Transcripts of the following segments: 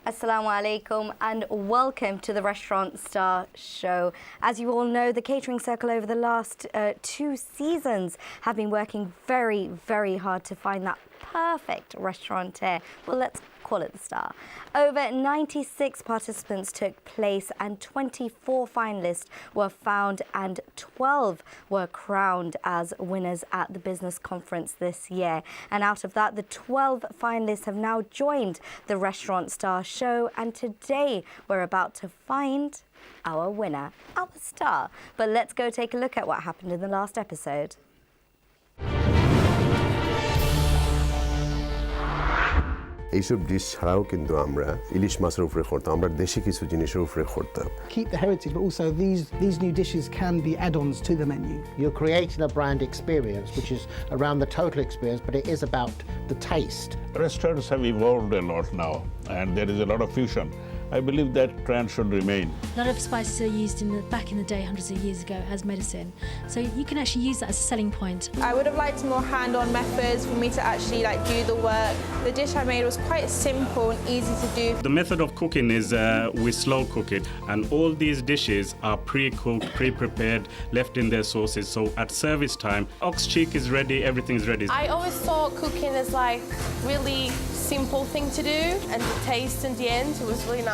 Assalamu alaikum and welcome to the Restaurant Star Show. As you all know, the Catering Circle over the last 2 seasons have been working very, very hard to find that perfect restaurateur. Well, let's call it the star. Over 96 participants took place and 24 finalists were found and 12 were crowned as winners at the business conference this year. And out of that, the 12 finalists have now joined the Restaurant Star Show, and today we're about to find our winner, our star. But let's go take a look at what happened in the last episode. এইসব dish ছাড়াও কিন্তু আমরা ইলিশ মাছের উপরে করতাম, আমরা দেশি কিছু জিনিসের উপরে করতাম। Keep the heritage, but also these new dishes can be add-ons to the menu. You're creating a brand experience, which is around the total experience, but it is about the taste. Restaurants have evolved a lot now, and there is a lot of fusion. I believe that trend should remain. A lot of spices are used back in the day, hundreds of years ago, as medicine. So you can actually use that as a selling point. I would have liked more hand-on methods for me to actually do the work. The dish I made was quite simple and easy to do. The method of cooking is we slow cook it, and all these dishes are pre-cooked, pre-prepared, left in their sauces. So at service time, ox cheek is ready, everything is ready. I always thought cooking is really simple thing to do, and the taste in the end was really nice.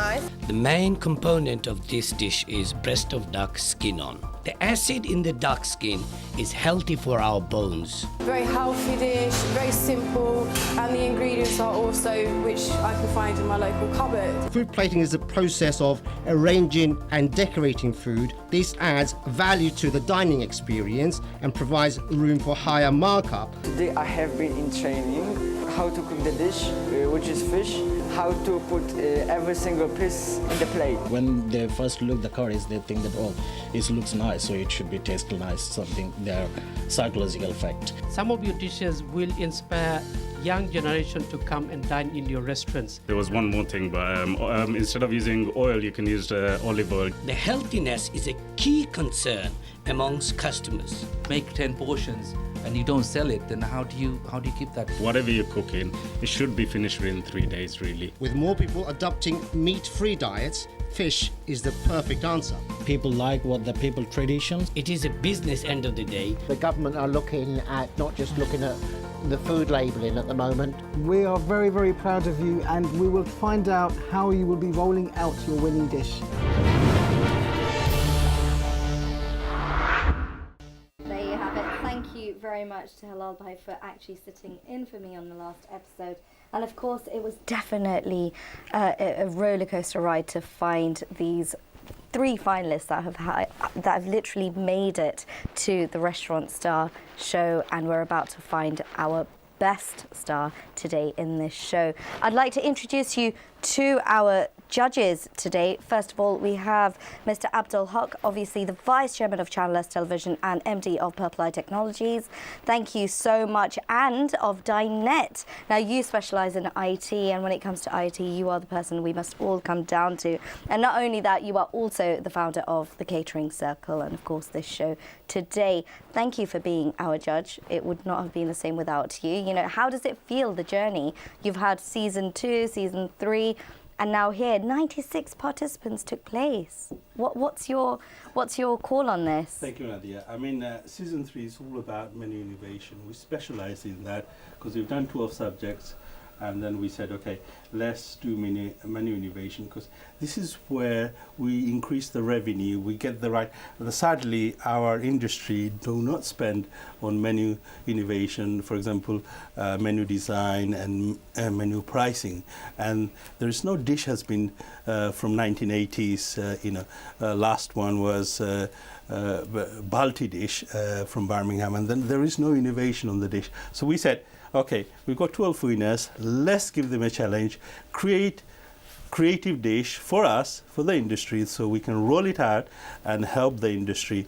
The main component of this dish is breast of duck skin on. The acid in the duck skin is healthy for our bones. Very healthy dish, very simple, and the ingredients are also which I can find in my local cupboard. Food plating is a process of arranging and decorating food. This adds value to the dining experience and provides room for higher markup. Today I have been in training how to cook the dish, which is fish, how to put every single piece in the plate. When they first look the curries, they think that, oh, it looks nice, so it should be tasted nice, something, their psychological effect. Some of your dishes will inspire young generation to come and dine in your restaurants. There was one more thing, but instead of using oil, you can use olive oil. The healthiness is a key concern amongst customers. Make 10 portions and you don't sell it, then how do you keep that? Whatever you cook in, it should be finished within 3 days, really. With more people adopting meat-free diets, fish is the perfect answer. People like what the people traditions. It is a business end of the day. The government are looking at not just looking at the food labelling at the moment. We are very, very proud of you, and we will find out how you will be rolling out your winning dish. Thank you very much to Halal Bhai for actually sitting in for me on the last episode. And of course, it was definitely a roller coaster ride to find these 3 finalists that have literally made it to the Restaurant Star Show, and we're about to find our best star today in this show. I'd like to introduce you to our judges today. First of all, we have Mr. Abdul Haq, obviously the Vice Chairman of Channel S Television and MD of Purple Eye Technologies. Thank you so much. And of Dinet. Now, you specialise in IT, and when it comes to IT, you are the person we must all come down to. And not only that, you are also the founder of the Catering Circle and, of course, this show today. Thank you for being our judge. It would not have been the same without you. You know, how does it feel, the journey? You've had season 2, season 3, and now here 96 participants took place. What's your call on this? Thank you, Nadia. I mean, season 3 is all about menu innovation. We specialize in that because we've done 12 subjects, and then we said, okay, let's do menu innovation, because this is where we increase the revenue, we get the right. Sadly, our industry do not spend on menu innovation, for example, menu design and menu pricing. And there is no dish has been from 1980s. Last one was Balti dish from Birmingham, and then there is no innovation on the dish. So we said, okay, we've got 12 winners, let's give them a challenge, create creative dish for us, for the industry, so we can roll it out and help the industry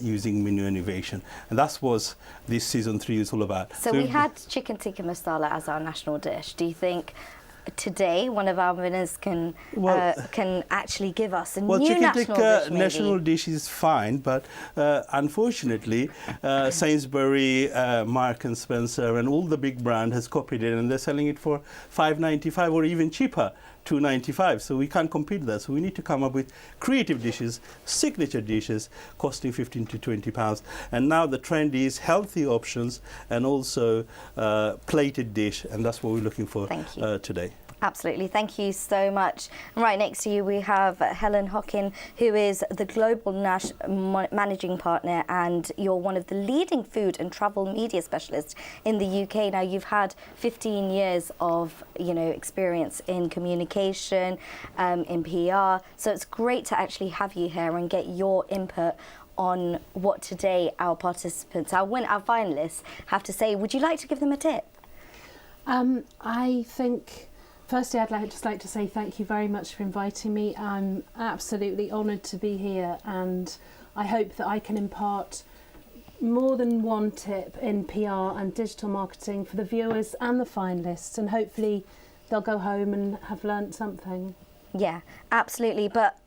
using menu innovation. And that's what this season 3 is all about. So we had chicken tikka masala as our national dish. Do you think today one of our winners can actually give us a Well, new chicken national tikka dish, maybe. national dish is fine, but unfortunately, Sainsbury, Mark and Spencer, and all the big brand has copied it, and they're selling it for $5.95 or even cheaper, $2.95. So we can't compete with that. So we need to come up with creative dishes, signature dishes, costing 15 to 20 pounds. And now the trend is healthy options and also plated dish, and that's what we're looking for today. Absolutely. Thank you so much. And right next to you, we have Helen Hockin, who is the Global Managing Partner, and you're one of the leading food and travel media specialists in the UK. Now, you've had 15 years of, experience in communication, in PR. So it's great to actually have you here and get your input on what today our participants, our finalists, have to say. Would you like to give them a tip? I think, firstly, I'd just like to say thank you very much for inviting me. I'm absolutely honoured to be here, and I hope that I can impart more than one tip in PR and digital marketing for the viewers and the finalists, and hopefully they'll go home and have learnt something. Yeah, absolutely. But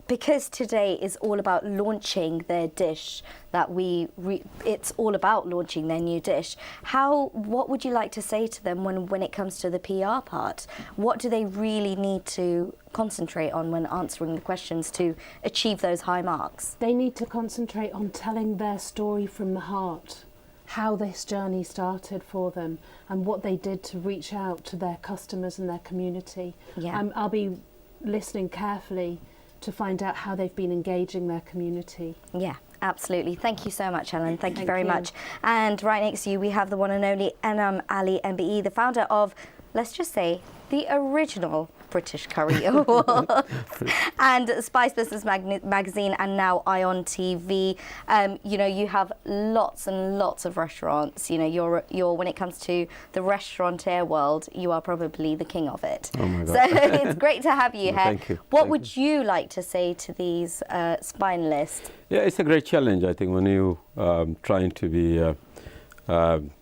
because today is all about launching their dish, it's all about launching their new dish. What would you like to say to them when it comes to the PR part? What do they really need to concentrate on when answering the questions to achieve those high marks? They need to concentrate on telling their story from the heart, how this journey started for them and what they did to reach out to their customers and their community. Yeah. I'll be listening carefully to find out how they've been engaging their community. Yeah, absolutely. Thank you so much, Helen. Thank you very much. And right next to you, we have the one and only Enam Ali MBE, the founder of, let's just say, the original British Curry Award and Spice Business Magazine, and now Ion TV. You have lots and lots of restaurants. You're when it comes to the restaurateur world, you are probably the king of it. Oh my God. So it's great to have you here. Thank you. What would you like to say to these finalists? Yeah, it's a great challenge. I think when you trying to be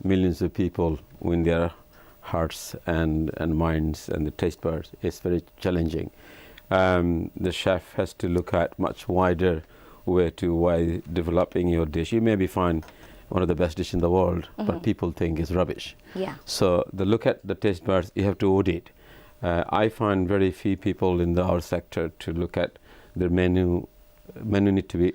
millions of people win their hearts and minds and the taste buds, it's very challenging. The chef has to look at much wider way to why developing your dish. You maybe find one of the best dishes in the world, but people think it's rubbish. Yeah. So the look at the taste buds, you have to audit. I find very few people in our sector to look at their menu need to be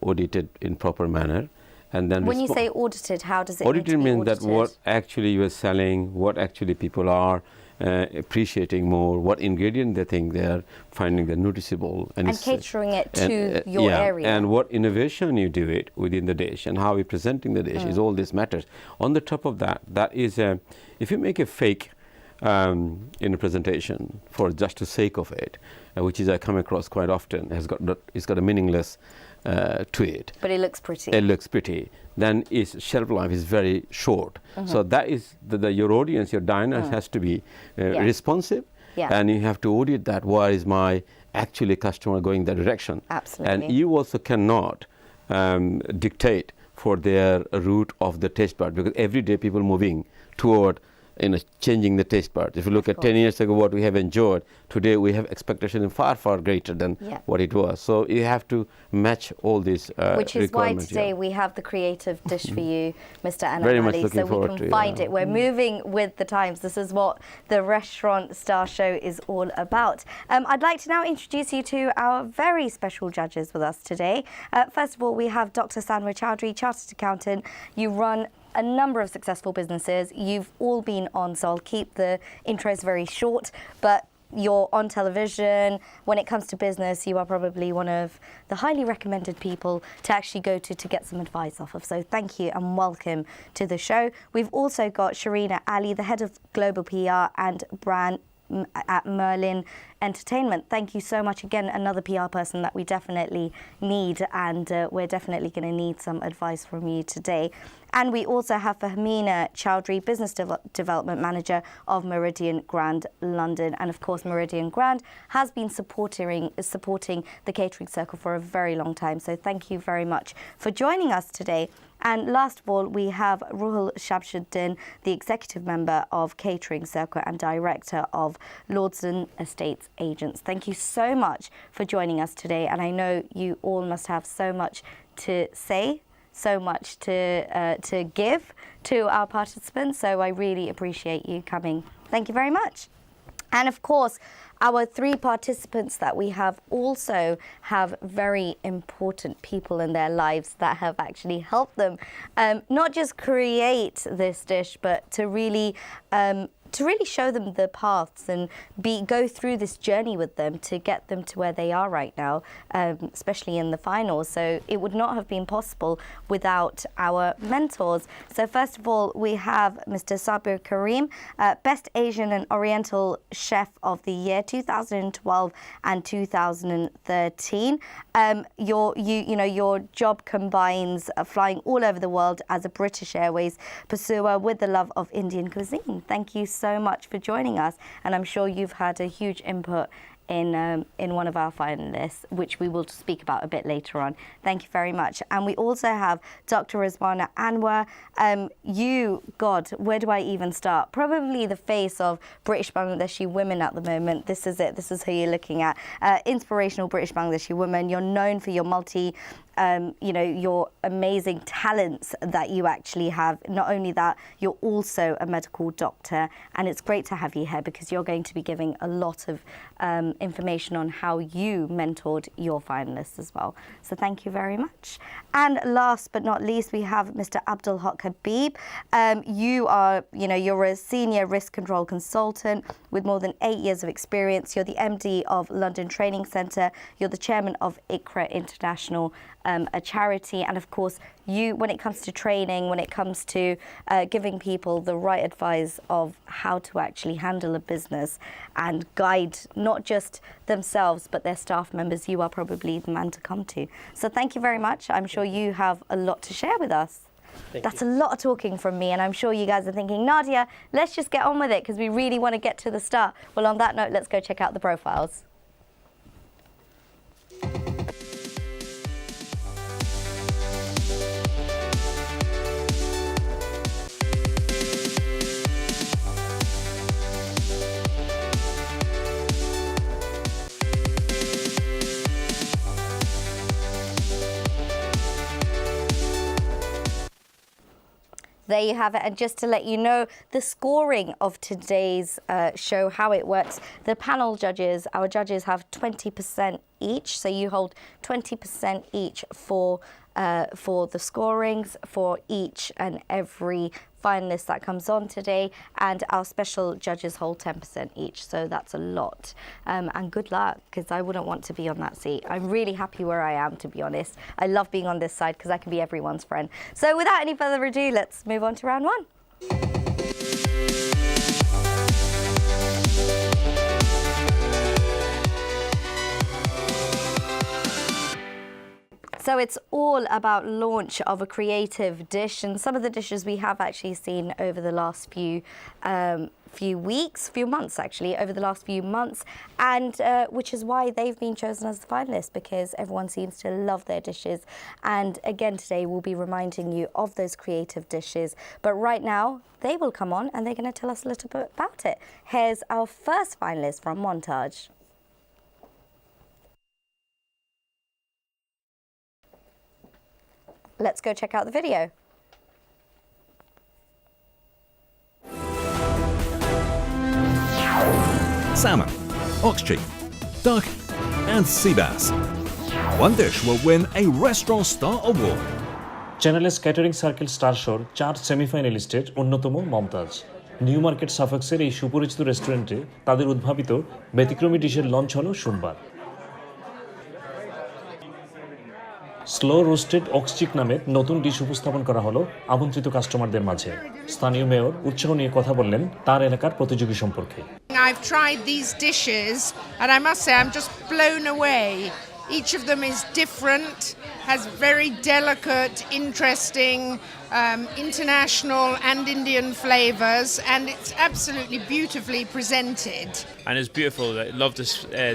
audited in proper manner. And then when you say audited, how does it audited mean means that what actually you are selling, what actually people are appreciating more, what ingredient they think they are finding they're noticeable, and catering it to your area, and what innovation you do it within the dish, and how you're presenting the dish is all this matters. On the top of that, is if you make a fake in a presentation for just the sake of it, which is I come across quite often, it's got a meaningless to it. But it looks pretty. It looks pretty. Then its shelf life is very short. So that is your audience, your diners has to be responsive, and you have to audit that. Why is my actually customer going that direction? Absolutely. And you also cannot dictate for their route of the taste bud, because every day people moving toward changing the taste buds. If you look at 10 years ago what we have enjoyed, today we have expectation far, far greater than what it was. So you have to match all these which is why requirements. Today we have the creative dish for you, Mr. Enam Very much Ali, looking so we forward can to find it. We're moving with the times. This is what the Restaurant Star Show is all about. I'd like to now introduce you to our very special judges with us today. First of all, we have Dr. Sanwa Chowdhury, Chartered Accountant. You run a number of successful businesses. You've all been on, so I'll keep the intros very short, but you're on television. When it comes to business, you are probably one of the highly recommended people to actually go to get some advice off of. So thank you and welcome to the show. We've also got Sharina Ali, the head of global PR and brand at Merlin entertainment. Thank you so much again, another PR person that we definitely need, and we're definitely going to need some advice from you today. And we also have Fahmina Chowdhury, Business Development Manager of Meridian Grand London. And of course, Meridian Grand has been supporting the catering circle for a very long time. So thank you very much for joining us today. And last of all, we have Ruhul Shamsuddin, the Executive Member of Catering Circle and Director of Lordston Estates Agents. Thank you so much for joining us today. And I know you all must have so much to say, so much to give to our participants. So I really appreciate you coming. Thank you very much. And of course, our 3 participants that we have also have very important people in their lives that have actually helped them not just create this dish, but to really show them the paths and go through this journey with them to get them to where they are right now, especially in the finals. So it would not have been possible without our mentors. So first of all, we have Mr. Sabir Karim, Best Asian and Oriental Chef of the Year 2012 and 2013. Your job combines flying all over the world as a British Airways pursuer with the love of Indian cuisine. Thank you so much for joining us, and I'm sure you've had a huge input in one of our finalists, which we will speak about a bit later on. Thank you very much. And we also have Dr. Rizwana Anwar. God, where do I even start? Probably the face of British Bangladeshi women at the moment. This is it. This is who you're looking at. Inspirational British Bangladeshi woman. You're known for your your amazing talents that you actually have. Not only that, you're also a medical doctor, and it's great to have you here because you're going to be giving a lot of information on how you mentored your finalists as well. So thank you very much. And last but not least, we have Mr. Abdul Haq Habib. You're a senior risk control consultant with more than 8 years of experience. You're the MD of London Training Centre. You're the chairman of ICRA International, a charity. And of course, when it comes to training, when it comes to giving people the right advice of how to actually handle a business and guide not just themselves but their staff members, you are probably the man to come to. So thank you very much. I'm sure you have a lot to share with us. That's a lot of talking from me, and I'm sure you guys are thinking, Nadia, let's just get on with it because we really want to get to the start. Well, on that note, let's go check out the profiles. There you have it. And just to let you know the scoring of today's show, how it works, the panel judges, our judges have 20% each. So you hold 20% each for the scorings for each and every finalist that comes on today, and our special judges hold 10% each, so that's a lot. And good luck, because I wouldn't want to be on that seat. I'm really happy where I am, to be honest. I love being on this side because I can be everyone's friend. So without any further ado, let's move on to round 1. So it's all about launch of a creative dish, and some of the dishes we have actually seen over the last few months, and which is why they've been chosen as the finalists, because everyone seems to love their dishes. And again today we'll be reminding you of those creative dishes, but right now they will come on and they're going to tell us a little bit about it. Here's our first finalist from Montage. Let's go check out the video. Salmon, ox cheek, duck and sea bass. One dish will win a Restaurant Star Award. চ্যানেলের catering circle star শোর 4 সেমিফাইনালিস্টের অন্যতম Mumtaz. New market সাফেক্সের এই সুপরিচিত রেস্টুরেন্টে তাদের উদ্ভাবিত ব্যতিক্রমী ডিশের launch হলো সোমবার। স্লো রোস্টেড অক্সচিক নামে নতুন ডিশ উপস্থাপন করা হলো আমন্ত্রিত কাস্টমারদের মাঝে। স্থানীয় মেয়র উৎসাহ নিয়ে কথা বললেন তার এলাকার প্রতিযোগী সম্পর্কে। I've tried these dishes and I must say I'm just blown away. Each of them is different, has very delicate, interesting, international and Indian flavours, and it's absolutely beautifully presented. And it's beautiful. I love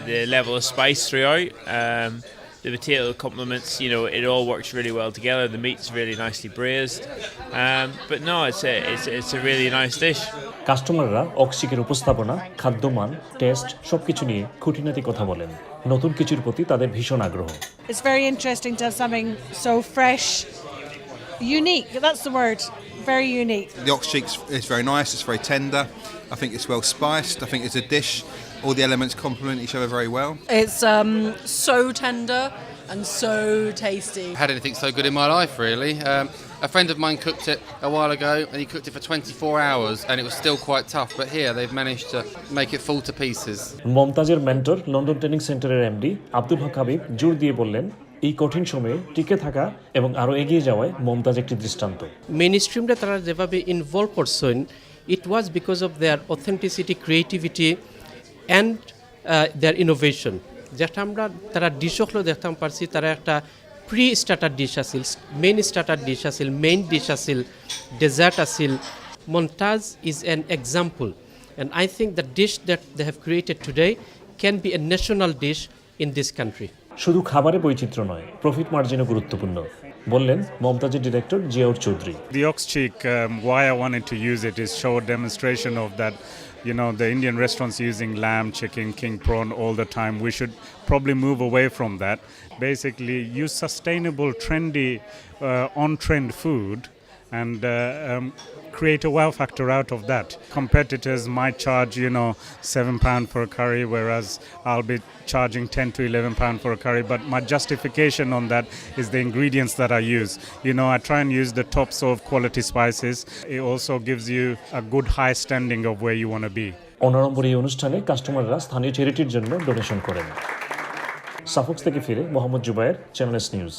the level of spice throughout. The potato complements, it all works really well together. The meat's really nicely braised. But no, it's a really nice dish. কাস্টমাররা অক্সচিকের উপস্থাপনা, খাদ্যমান, test সবকিছু নিয়ে খুঁটিনাটি কথা বলেন। নতুন কিছুর প্রতি তাদের ভীষণ আগ্রহ। It's very interesting to have something so fresh, unique. That's the word. Very unique. The oxcheek is very nice. It's very tender. I think it's well spiced. I think it's a dish. All the elements complement each other very well. It's so tender and so tasty. I had anything so good in my life, really. A friend of mine cooked it a while ago, and he cooked it for 24 hours, and it was still quite tough. But here, they've managed to make it fall to pieces. মমতাজের mentor London training সেন্টারের MD Abdul Haque Habib জোর দিয়ে বললেন, এই কঠিন সময়ে টিকে থাকা এবং আরও এগিয়ে যাওয়ায় মমতাজ একটি দৃষ্টান্ত। মেইন স্ট্রিমটা তারা যেভাবে ইনভলভ করছেন, it was because of their authenticity, creativity and their innovation. যেটা আমরা তারা ডিশগুলো দেখতাম পারছি, তারা একটা প্রি স্টার্টার ডিশ আছিল, মেইন স্টার্টার ডিশ আছিল, মেইন ডিশ আছিল, ডেজার্ট আছিল। Montaz is an example, and I think the dish that they have created today can be a national dish in this country. শুধু খাবারে বৈচিত্র্য নয়, profit মার্জিনও গুরুত্বপূর্ণ বললেন মমতাজের director Ziaur Chowdhury. The oxcheek, why I wanted to use it is show a demonstration of that. The Indian restaurants using lamb, chicken, king prawn all the time. We should probably move away from that. Basically, use sustainable, trendy, on-trend food and create a wow factor out of that. Competitors might charge, £7 for a curry, whereas I'll be charging £10 to £11 for a curry. But my justification on that is the ingredients that I use. I try and use the top sort of quality spices. It also gives you a good high standing of where you want to be. অনারম্বর এই অনুষ্ঠানে কাস্টমাররা স্থানীয় চ্যারিটির জন্য donation করেন। Suffolk থেকে ফিরে Mohammad Zubair, channel S news.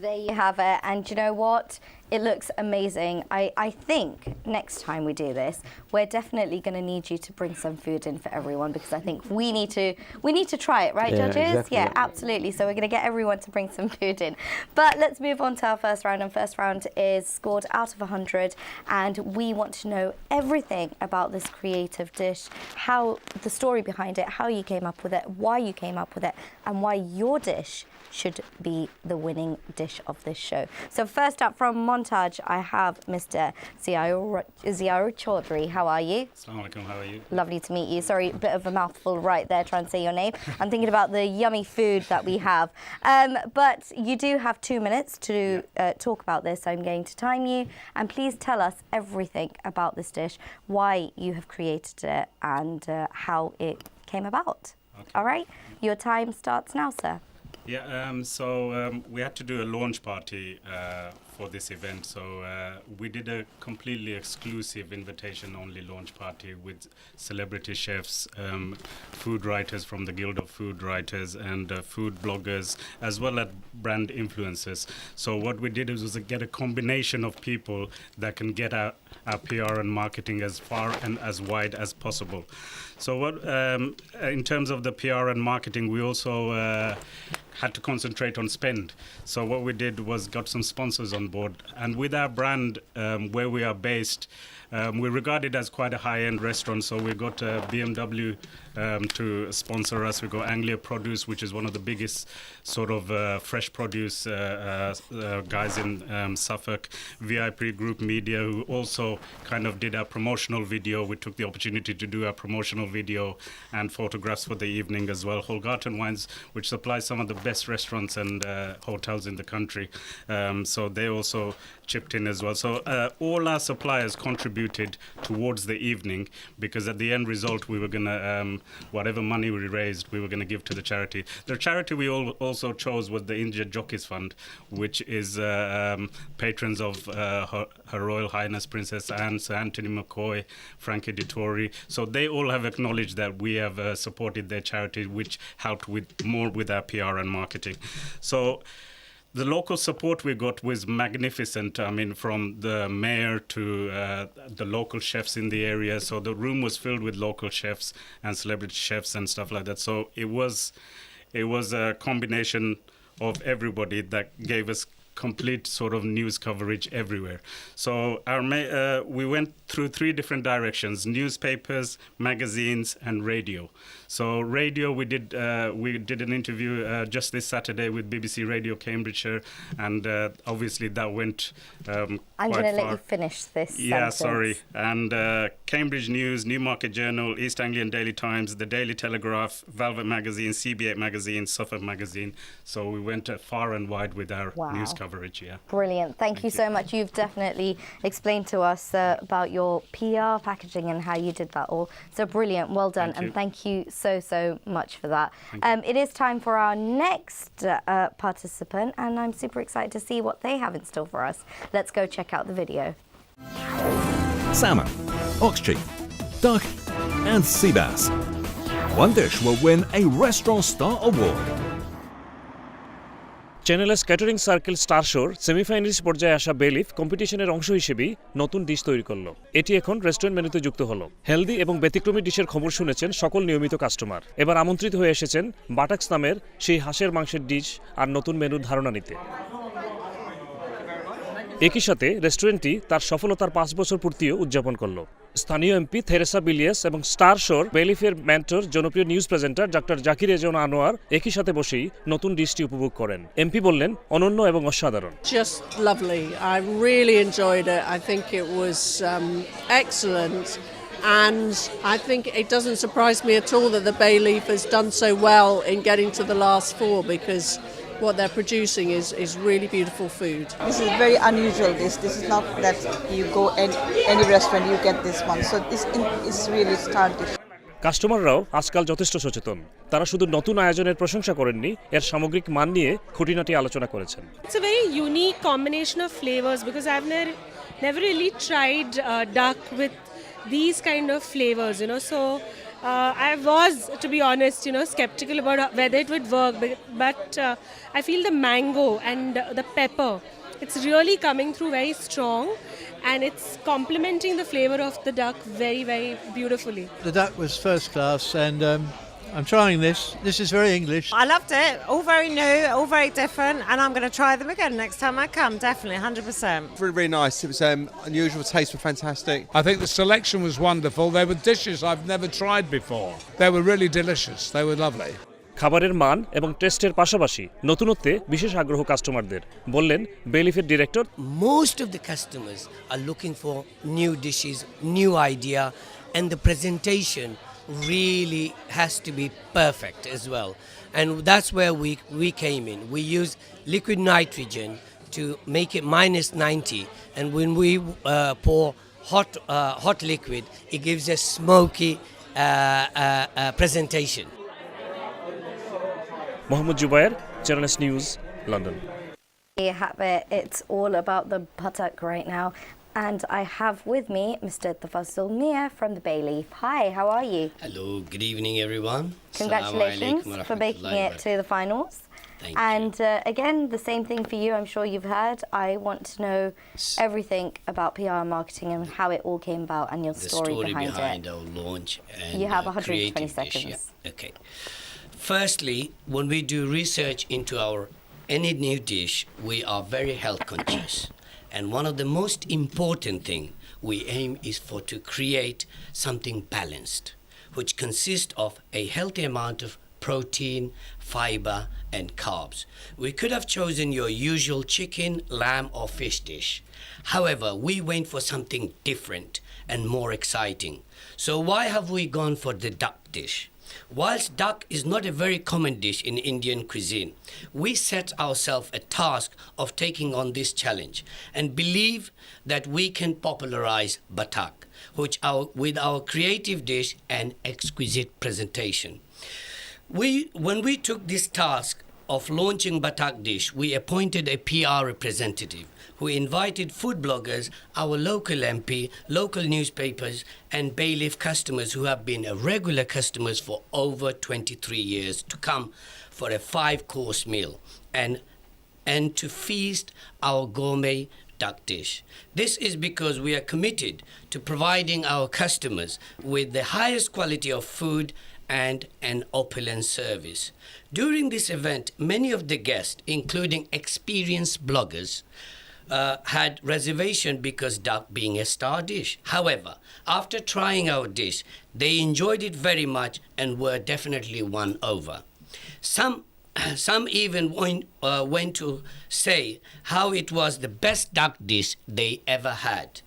There you have it, and you know what? It looks amazing. I think next time we do this, we're definitely going to need you to bring some food in for everyone, because I think we need to try it, right, judges? Exactly. Yeah, absolutely. So we're going to get everyone to bring some food in. But let's move on to our first round, and first round is scored out of 100, and we want to know everything about this creative dish, how the story behind it, how you came up with it, why you came up with it, and why your dish should be the winning dish of this show. So first up from Montage, I have Mr. Ziaur Chaudhry. How are you? Assalamu alaikum, how are you? Lovely to meet you. Sorry, a bit of a mouthful right there trying to say your name. I'm thinking about the yummy food that we have. But you do have 2 minutes to talk about this, so I'm going to time you. And please tell us everything about this dish, why you have created it, and how it came about. Okay. All right? Your time starts now, sir. Yeah, so we had to do a launch party for this event. So we did a completely exclusive invitation-only launch party with celebrity chefs, food writers from the Guild of Food Writers, and food bloggers, as well as brand influencers. So what we did was get a combination of people that can get our PR and marketing as far and as wide as possible. So what, in terms of the PR and marketing, we also had to concentrate on spend. So what we did was got some sponsors on board, and with our brand, where we are based, we're regarded as quite a high-end restaurant. So we got BMW to sponsor us. We got Anglia Produce, which is one of the biggest sort of fresh produce guys in Suffolk. VIP Group Media, who also kind of did our promotional video. We took the opportunity to do our promotional video and photographs for the evening as well. Holgarten Wines, which supplies some of the best restaurants and hotels in the country. So they also chipped in as well. So all our suppliers contributed towards the evening, because at the end result we were going to, whatever money we raised, we were going to give to the charity. The charity we also chose was the Injured Jockeys Fund, which is patrons of Her Royal Highness Princess Anne, Sir Anthony McCoy, Frankie Dettori. So they all have acknowledged that we have supported their charity, which helped with our PR and marketing. So the local support we got was magnificent. I mean, from the mayor to the local chefs in the area. So the room was filled with local chefs and celebrity chefs and stuff like that. So it was a combination of everybody that gave us complete sort of news coverage everywhere. So we went through 3 different directions: newspapers, magazines, and radio. So radio, we did an interview just this Saturday with BBC Radio Cambridgeshire, and obviously that went I'm going to let you finish this Yeah, sentence. sorry. And Cambridge News, Newmarket Journal, East Anglian Daily Times, the Daily Telegraph, Velvet Magazine, CB8 Magazine, Suffolk Magazine. So we went far and wide with our news coverage, yeah. Brilliant. Thank you so much. You've definitely explained to us about your PR, packaging, and how you did that all. So brilliant. Well done. Thank you. And thank you so much for that. It is time for our next participant, and I'm super excited to see what they have in store for us. Let's go check out the video. Salmon, ox cheek, duck and sea bass. One dish will win a Restaurant Star Award. Channels catering circle star শোর semifinalist পর্যায়ে আসা bailiff কম্পিটিশনের অংশ হিসেবেই নতুন dish তৈরি করলো। এটি এখন রেস্টুরেন্ট মেনুতে যুক্ত হলো। হেলদি এবং ব্যতিক্রমী ডিশের খবর শুনেছেন সকল নিয়মিত কাস্টমার। এবার আমন্ত্রিত হয়ে এসেছেন বাটাক্স নামের সেই হাঁসের মাংসের ডিশ আর নতুন মেনুর ধারণা নিতে। একই সাথে রেস্টুরেন্টটি তার সফলতার 5 বছর পূর্তিও উদযাপন করলো। স্থানীয় এমপি থেরেসা বিলিয়াস এবং স্টার শোর বেলিফের মেন্টর জনপ্রিয় নিউজ প্রেজেন্টার ডক্টর জাকির এজন আনোয়ার একই সাথে বসেই নতুন ডিশটি উপভোগ করেন। এমপি বললেন, অনন্য এবং অসাধারণ। Just lovely. I really enjoyed it. I think it was excellent. And I think it doesn't surprise me at all that the bay leaf has done so well in getting to the last 4, because what they're producing is really beautiful food. This is very unusual. This is not that you go any restaurant you get this one. So this is really star dish. কাস্টমাররাও আজকাল যথেষ্ট সচেতন। তারা শুধু নতুন আয়োজনের প্রশংসা করেননি, এর সামগ্রিক মান নিয়ে খুঁটিনাটি আলোচনা করেছেন। It's a very unique combination of flavors, because I've never really tried duck with these kind of flavors, you know. So I was, to be honest, you know, skeptical about whether it would work, but I feel the mango and the pepper, it's really coming through very strong, and it's complementing the flavor of the duck very, very beautifully. The duck was first class, and I'm trying this. This is very English. I loved it. All very new, all very different, and I'm going to try them again next time I come, definitely, 100%. Really, really nice. It was unusual. Taste were fantastic. I think the selection was wonderful. They were dishes I've never tried before. They were really delicious. They were lovely. খাবারের মান এবং টেস্টের পাশাপাশি নতুনত্বে বিশেষ আগ্রহ কাস্টমারদের, বললেন বেলিফের director. Most of the customers are looking for new dishes, new idea, and the presentation really has to be perfect as well. And that's where we came in. We use liquid nitrogen to make it -90, and when we pour hot liquid, it gives a smoky presentation. Mohammed Jubair, Channels News, London. You have it. It's all about the buttock right now. And I have with me Mr. Tafasul Mia from the Bay Leaf. Hi, how are you? Hello, good evening everyone. Congratulations for making it to the finals. And again, the same thing for you, I'm sure you've heard. I want to know everything about PR and marketing and how it all came about and your story behind it. Our launch. And you have 120 seconds. Yeah. Okay. Firstly, when we do research into any new dish, we are very health conscious. And one of the most important thing we aim is to create something balanced, which consists of a healthy amount of protein, fiber, and carbs. We could have chosen your usual chicken, lamb, or fish dish. However, we went for something different and more exciting. So why have we gone for the duck dish? Whilst duck is not a very common dish in Indian cuisine, we set ourselves a task of taking on this challenge and believe that we can popularize batak, with our creative dish and exquisite presentation. When we took this task of launching batak dish, we appointed a PR representative who invited food bloggers, our local MP, local newspapers, and Bayleaf customers who have been regular customers for over 23 years to come for a 5-course meal and to feast our gourmet duck dish. This is because we are committed to providing our customers with the highest quality of food and an opulent service. During this event, many of the guests, including experienced bloggers, had reservation because duck being a star dish. However, after trying our dish, they enjoyed it very much and were definitely won over. Some even went to say how it was the best duck dish they ever had.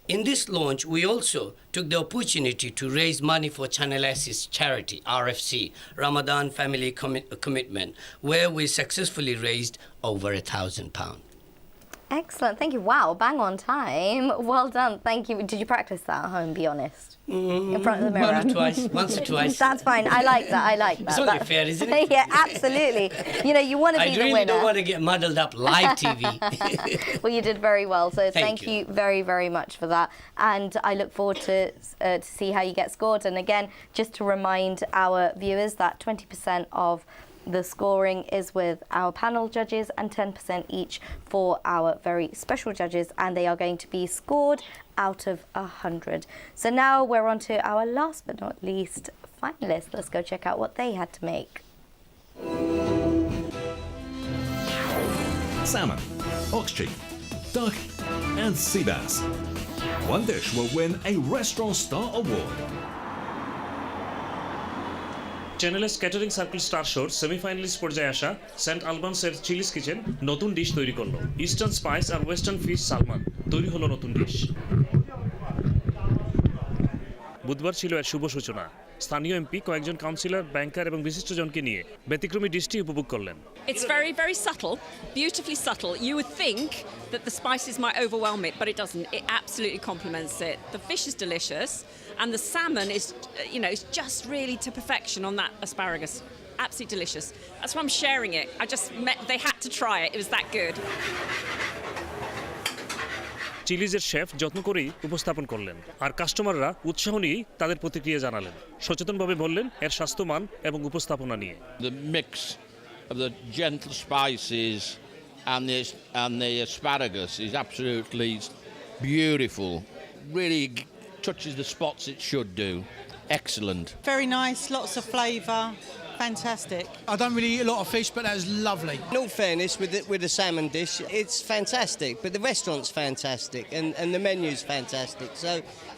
In this launch, we also took the opportunity to raise money for Channel S's charity, RFC, Ramadan Family Commitment, where we successfully raised over £1,000. Excellent. Thank you. Wow, bang on time. Well done. Thank you. Did you practice that at home, be honest? In front of the mirror? Once or twice. That's fine. I like that. It's only fair, isn't it? Yeah, absolutely. You know, you want to be the winner. I really don't want to get muddled up live TV. Well, you did very well. So Thank thank you very, very much for that. And I look forward to see how you get scored. And again, just to remind our viewers that 20% of the scoring is with our panel judges and 10% each for our very special judges, and they are going to be scored out of 100. So now we're on to our last but not least finalists. Let's go check out what they had to make. Salmon, ox cheek, duck and sea bass. One dish will win a Restaurant Star Award. চ্যানেলের catering circle star শোর semifinalist পর্যায়ে আসা Saint আলবান্সের Chillies kitchen নতুন dish তৈরি করলো। Eastern spice আর western fish Salman তৈরি হলো নতুন ডিশ। বুধবার ছিল এর শুভ সূচনা। স্থানীয় এমপি, কয়েকজন কাউন্সিলর, ব্যাংকার এবং বিশিষ্টজনকে নিয়ে ব্যতিক্রমী ডিশটি উপভোগ করলেন। It's very, very subtle, beautifully subtle. You would think that the spices might overwhelm it, but it doesn't. It absolutely complements it. The fish is delicious, and the salmon is, you know, it's just really to perfection on that asparagus. Absolutely delicious. That's why I'm sharing it. They had to try it. It was that good. চিলিজের chef যত্ন করেই উপস্থাপন করলেন, আর কাস্টমাররা উৎসাহ নিয়েই তাদের প্রতিক্রিয়া জানালেন। সচেতনভাবে বললেন এর স্বাস্থ্যমান এবং উপস্থাপনা নিয়ে। The mix of the gentle spices and the asparagus is absolutely beautiful. Really touches the spots it should do. Excellent. Very nice, lots of flavour. Fantastic. I don't really eat a lot of fish, but that was lovely. In all fairness, with the salmon dish, it's fantastic, but the restaurant's fantastic and the menu's fantastic. So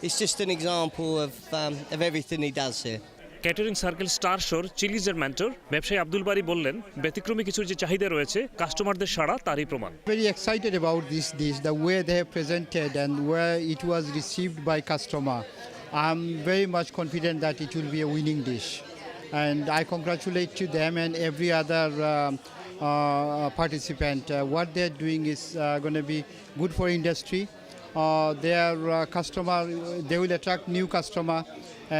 it's just an example of everything he does here. Catering circle star শোর চিলিজের mentor ব্যবসায়ী আব্দুল বারী বললেন, ব্যতিক্রমী কিছুর যে চাহিদা রয়েছে কাস্টমারদের সাড়া তারই প্রমাণ। Very excited about this dish, the way they have presented and where it was received by customer. I'm very much confident that it will be a winning dish. And I congratulate to them and every other participant. What they're doing is going to be good for industry. Their customer, they will attract new customer,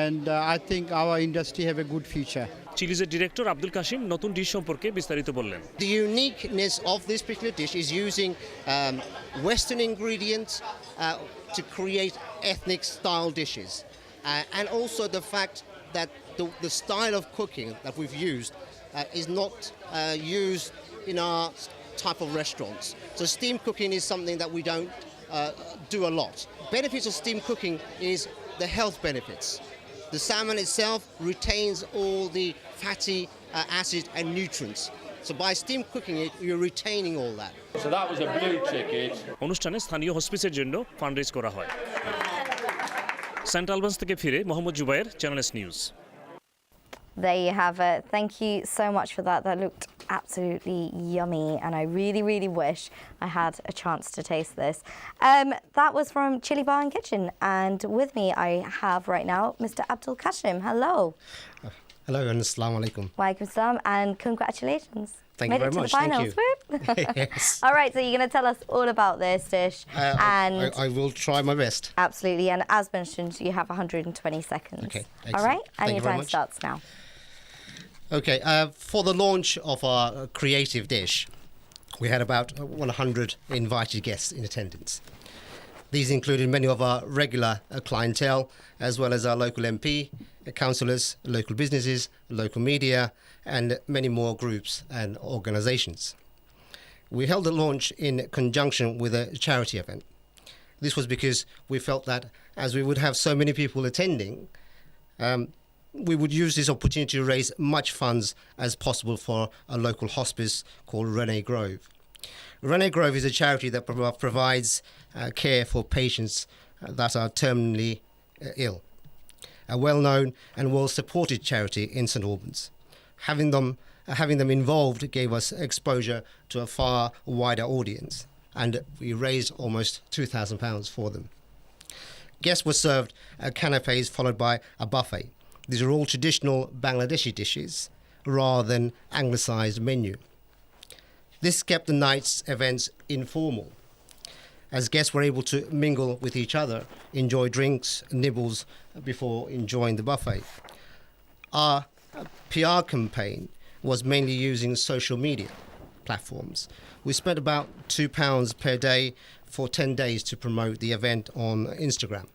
and I think our industry have a good future. চিলিজের director Abdul Kashim নতুন dish সম্পর্কে বিস্তারিত বললেন। The uniqueness of this particular dish is using Western ingredients to create ethnic style dishes, and also the fact that the style of cooking that we've used is not used in our type of restaurants. So steam cooking is something that we don't do a lot. Benefits of steam cooking is the health benefits. The salmon itself retains all the fatty acid and nutrients. So by steam cooking it, you're retaining all that. So that was a blue ticket. অনুষ্ঠানে স্থানীয় হসপিসের জন্য ফান্ডরেজ করা হয়। Saint Albans থেকে ফিরে Mohammad Zubair, channel S news. There you have it. Thank you so much for that. That looked absolutely yummy, and I really, really wish I had a chance to taste this. That was from Chili Bar and Kitchen, and with me I have right now Mr. Abdul Kashim. Hello. Hello and assalamu alaikum. Walaikum salam, and congratulations. Thank Made you it very to much. the finals. Thank you. Whoop. Yes. All right, so you're going to tell us all about this dish. And I will try my best. absolutely, and as mentioned, you have 120 seconds. Okay, All excellent. right, and Thank you your very time much. starts now. Okay, for the launch of our creative dish, we had about 100 invited guests in attendance. These included many of our regular clientele, as well as our local MP, councillors, local businesses, local media, and many more groups and organisations. We held the launch in conjunction with a charity event. This was because we felt that as we would have so many people attending, we would use this opportunity to raise much funds as possible for a local hospice called Rene Grove. Rene Grove is a charity that provides care for patients that are terminally ill. A well-known and well-supported charity in St Albans. Having them involved gave us exposure to a far wider audience, and we raised almost £2,000 for them. Guests were served canapes followed by a buffet. These are all traditional Bangladeshi dishes rather than anglicised menu. This kept the night's events informal, as guests were able to mingle with each other, enjoy drinks, nibbles before enjoying the buffet. Our PR campaign was mainly using social media platforms. We spent about £2 per day for 10 days to promote the event on Instagram.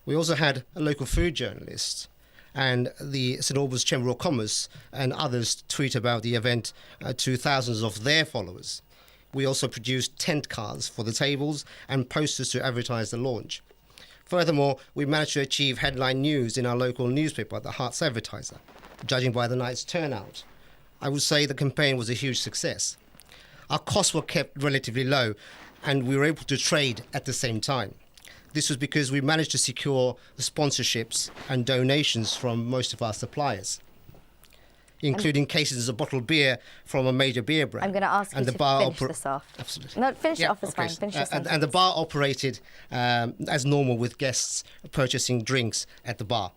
We also had a local food journalist and the St Albans Chamber of Commerce and others tweet about the event to thousands of their followers. We also produced tent cards for the tables and posters to advertise the launch. Furthermore, we managed to achieve headline news in our local newspaper, the Hearts Advertiser. Judging by the night's turnout, I would say the campaign was a huge success. Our costs were kept relatively low and we were able to trade at the same time. This was because we managed to secure the sponsorships and donations from most of our suppliers, including cases of bottled beer from a major beer brand. I'm going to ask you to finish this off. Absolutely. No, finish it Yeah, off is okay. fine. Finish your And the sentence. bar operated as normal with guests purchasing drinks at the bar.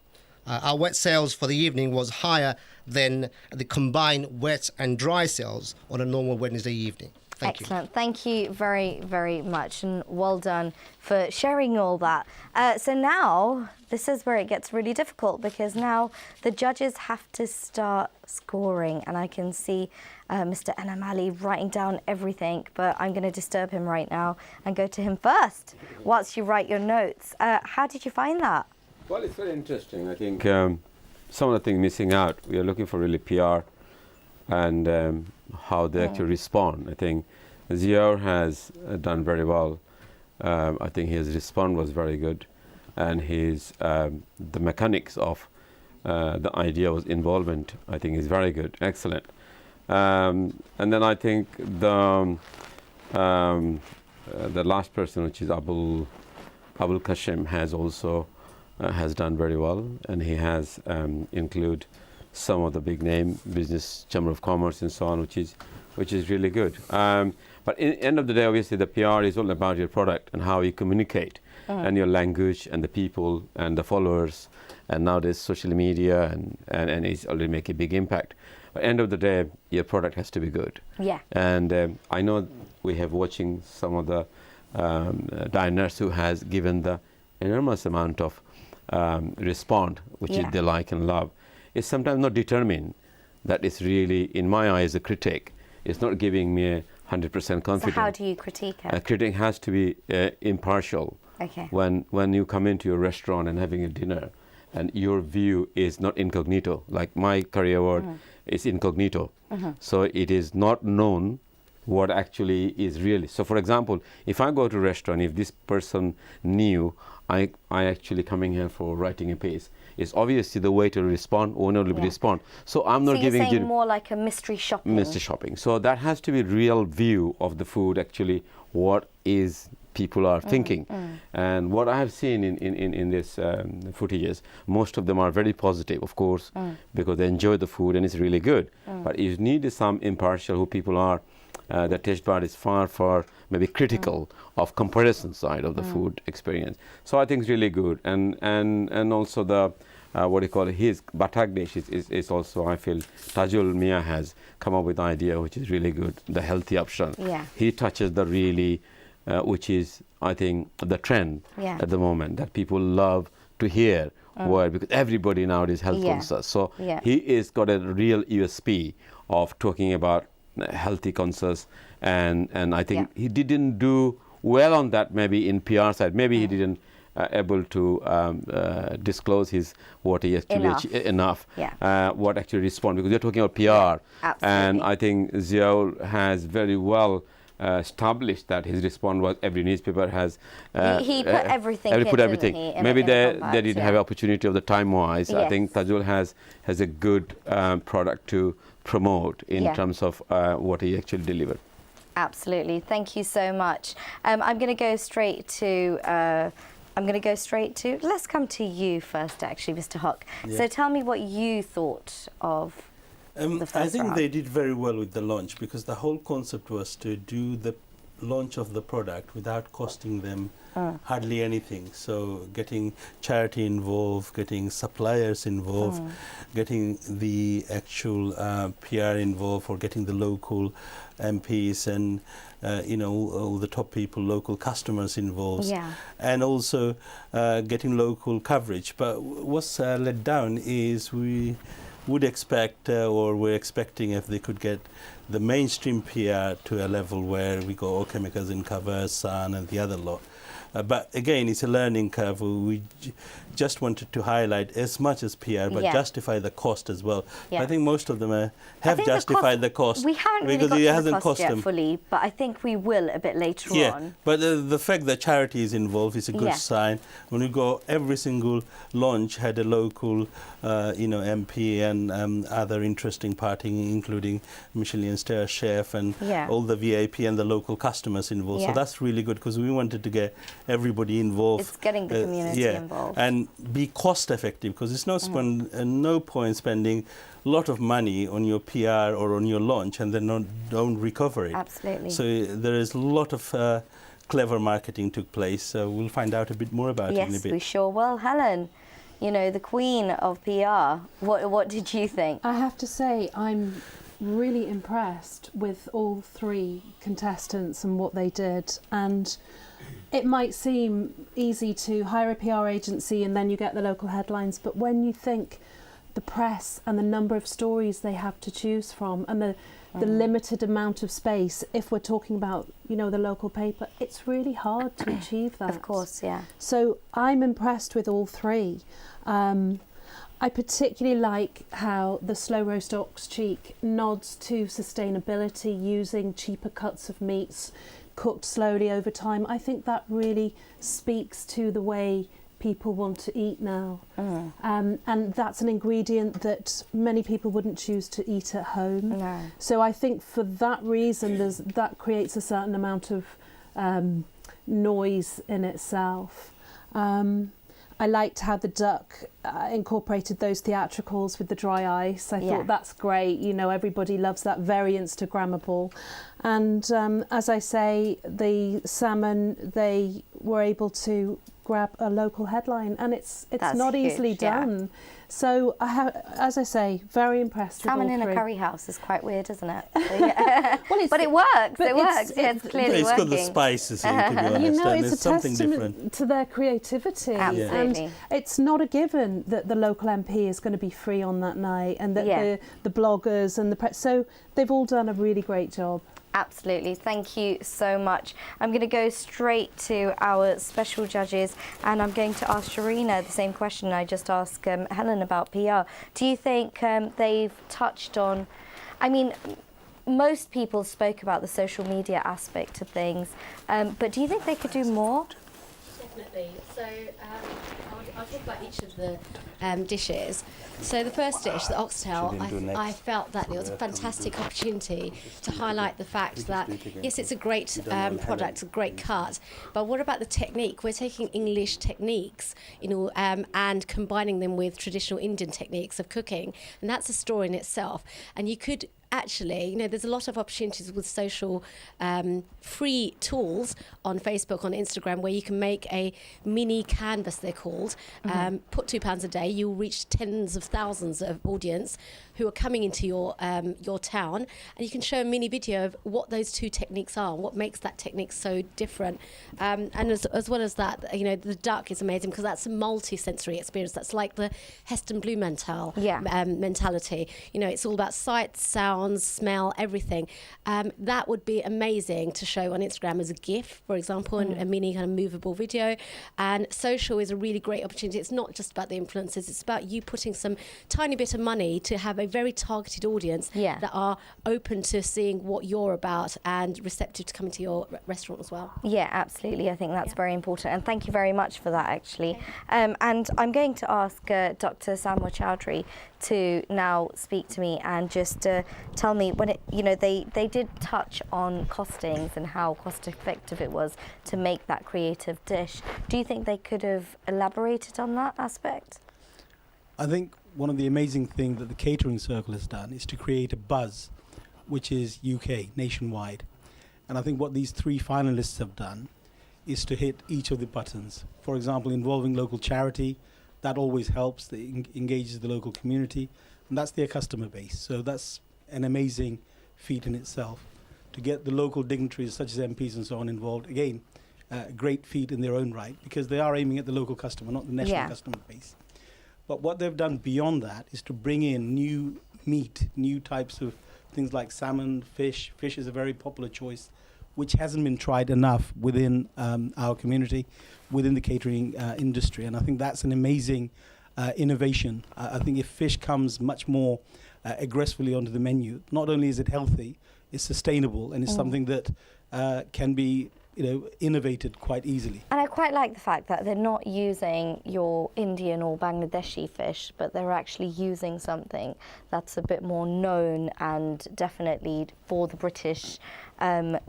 Our wet sales for the evening was higher than the combined wet and dry sales on a normal Wednesday evening. Thank you. Excellent. Thank you very, very much, and well done for sharing all that. So now, this is where it gets really difficult, because now the judges have to start scoring, and I can see Mr. Anam Ali writing down everything, but I'm going to disturb him right now and go to him first whilst you write your notes. How did you find that? Well, it's very interesting. I think some of the things missing out, we are looking for really PR and how they actually respond. I think Ziaur has done very well. I think his response was very good, and his the mechanics of the idea was involvement, I think, is very good, excellent. And then I think the last person, which is Abul Kashim, has also has done very well, and he has include some of the big name business, Chamber of Commerce and so on, which is really good. But in the end of the day, obviously the PR is all about your product and how you communicate and your language and the people and the followers, and nowadays social media and it's already make a big impact. But at the end of the day, your product has to be good. Yeah. And I know we have watching some of the diners who has given the enormous amount of respond, which they like and love. It's sometimes not determined that it's really, in my eyes, a critic. It's not giving me 100% confidence. So how do you critique it? A critic has to be impartial. Okay. When you come into your restaurant and having a dinner, and your view is not incognito, like my career word is incognito. So it is not known what actually is really. So for example, if I go to a restaurant, if this person knew I actually coming here for writing a piece, it's obviously the way to respond or not respond. So I'm not giving you're saying more like a mystery shopping. Mystery shopping. So that has to be real view of the food, actually, what is people are thinking. And what I have seen in this footages, most of them are very positive, of course, because they enjoy the food and it's really good. But you need some impartial who people are. The taste bud is far maybe critical of comparison side of the food experience. So I think it's really good, and also the what do you call it, his Batak dish is also, I feel, Tajul Mia has come up with an idea which is really good, the healthy option. Yeah. He touches the really, which is, I think, the trend at the moment, that people love to hear word, because everybody nowadays is health conscious. So he is got a real USP of talking about healthy conscious, and I think he didn't do well on that maybe in PR side. Maybe he didn't able to disclose his what he actually enough what actually respond, because you're talking about PR, and I think Ziaul has very well established that his response was every newspaper has he put everything put everything. Maybe they didn't have opportunity of the time wise. I think Tajul has a good product to promote in terms of what he actually delivered. Absolutely, thank you so much. I'm going to go straight to let's come to you first, actually, Mr. Hock. So tell me what you thought of the first I think round. they did very well with the launch, because the whole concept was to do the launch of the product without costing them hardly anything. So getting charity involved, getting suppliers involved, getting the actual PR involved, or getting the local MPs and all the top people, local customers involved, and also getting local coverage. But what's let down is we would expect, or we're expecting, if they could get the mainstream PR to a level where we got All Chemicals in cover, Sun and the other lot. But again, it's a learning curve. We just wanted to highlight as much as PR, but justify the cost as well. I think most of them have justified the cost. We haven't really got to the cost yet fully, but I think we will a bit later on. But the fact that charity is involved is a good sign. When we go, every single launch had a local, MP and other interesting party, including Michelin star chef and all the VIP and the local customers involved. So that's really good, because we wanted to get everybody involved. It's getting the community involved. And be cost effective, because it's no point spending a lot of money on your PR or on your launch and then don't recover it. Absolutely. So there is a lot of clever marketing took place. So we'll find out a bit more about it in a bit. Yes, we sure will. Helen, the queen of PR, what did you think? I have to say, I'm really impressed with all three contestants and what they did. And it might seem easy to hire a PR agency and then you get the local headlines, but when you think the press and the number of stories they have to choose from, and the limited amount of space, if we're talking about, the local paper, it's really hard to achieve that. Of course, yeah. So I'm impressed with all three. I particularly like how the slow roast ox cheek nods to sustainability, using cheaper cuts of meats cooked slowly over time. I think that really speaks to the way people want to eat now. And that's an ingredient that many people wouldn't choose to eat at home. No. So I think for that reason, that creates a certain amount of noise in itself. I liked how the duck incorporated those theatricals with the dry ice. I thought that's great. Everybody loves that, very Instagrammable. And as I say, the salmon, they were able to grab a local headline, and it's not easily done. So as I say, very impressed Salmon with all in three. a curry house is quite weird, isn't it? But it works. It works. It's clearly it's working. got the spices in, to be honest, and it's a something testament different to their creativity. Absolutely. And it's not a given that the local MP is going to be free on that night, and that the bloggers and the press. So they've all done a really great job. Absolutely. Thank you so much. I'm going to go straight to our special judges, and I'm going to ask Sharina the same question I just asked Helen about PR. Do you think they've touched on... most people spoke about the social media aspect of things, but do you think they could do more? Definitely. So I'll talk about each of the dishes. So the first dish, the oxtail, I felt that it was a fantastic opportunity to highlight the fact that, yes, it's a great product, a great cut, but what about the technique? We're taking English techniques, and combining them with traditional Indian techniques of cooking, and that's a story in itself. And you could actually, you know, there's a lot of opportunities with social free tools on Facebook, on Instagram, where you can make a mini canvas, they're called. Put £2 a day, you'll reach tens of thousands of audience who are coming into your town, and you can show a mini video of what those two techniques are, what makes that technique so different. And as well as that, you know, the duck is amazing because that's a multi-sensory experience. That's like the Heston Blumenthal mentality. You know, it's all about sight, sounds, smell, everything. That would be amazing to show on Instagram as a GIF, for example, and a mini kind of movable video. And social is a really great opportunity. It's not just about the influencers, it's about you putting some tiny bit of money to have a very targeted audience that are open to seeing what you're about and receptive to coming to your restaurant as well. Yeah, absolutely. I think that's very important. And thank you very much for that, actually. And I'm going to ask Dr. Samoor Chowdhury to now speak to me and just tell me when they did touch on costings and how cost effective it was to make that creative dish. Do you think they could have elaborated on that aspect? I think one of the amazing things that the Catering Circle has done is to create a buzz, which is UK, nationwide. And I think what these 3 finalists have done is to hit each of the buttons. For example, involving local charity, that always helps, that engages the local community, and that's their customer base. So that's an amazing feat in itself. To get the local dignitaries, such as MPs and so on, involved, again, a great feat in their own right, because they are aiming at the local customer, not the national customer base. But what they've done beyond that is to bring in new meat, new types of things like salmon, fish. Fish is a very popular choice, which hasn't been tried enough within our community, within the catering industry. And I think that's an amazing innovation. I think if fish comes much more aggressively onto the menu, not only is it healthy, it's sustainable, and it's something that can be innovated quite easily. And I quite like the fact that they're not using your Indian or Bangladeshi fish, but they're actually using something that's a bit more known and definitely for the British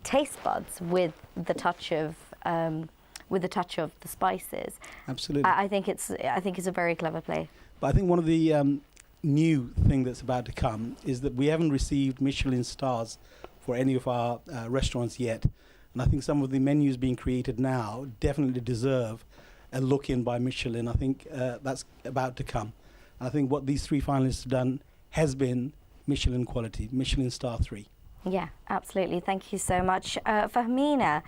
taste buds with the touch of the spices. Absolutely. I think it's a very clever play. But I think one of the new thing that's about to come is that we haven't received Michelin stars for any of our restaurants yet. And I think some of the menus being created now definitely deserve a look in by Michelin. I think that's about to come. And I think what these 3 finalists have done has been Michelin quality, Michelin star 3. Yeah, absolutely. Thank you so much. Fahmina,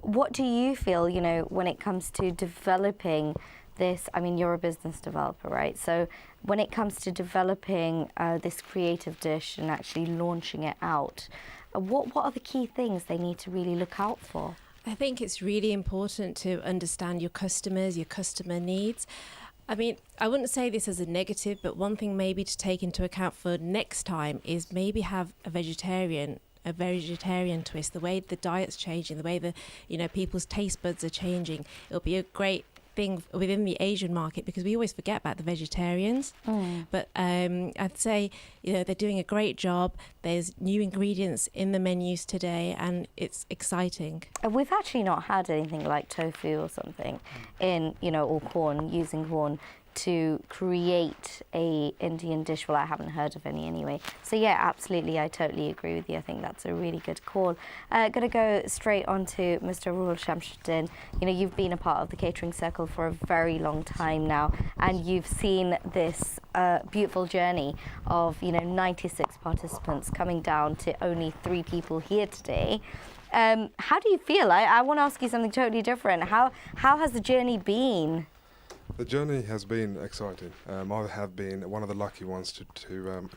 what do you feel, when it comes to developing this? I mean, you're a business developer, right? So when it comes to developing this creative dish and actually launching it out, what are the key things they need to really look out for? I think it's really important to understand your customers, your customer needs. I mean, I wouldn't say this as a negative, but one thing maybe to take into account for next time is maybe have a vegetarian twist. The way the diet's changing, the way people's taste buds are changing. It'll be a great thing within the Asian market because we always forget about the vegetarians. But I'd say they're doing a great job. There's new ingredients in the menus today and it's exciting. We've actually not had anything like tofu or something in or corn, using corn to create a Indian dish. Well, I haven't heard of any anyway. So yeah, absolutely, I totally agree with you. I think that's a really good call. Gonna go straight on to Mr. Ruhul Shamsuddin. You've been a part of the Catering Circle for a very long time now, and you've seen this beautiful journey of 96 participants coming down to only 3 people here today. How do you feel? I want to ask you something totally different. How has the journey been? The journey has been exciting. I have been one of the lucky ones to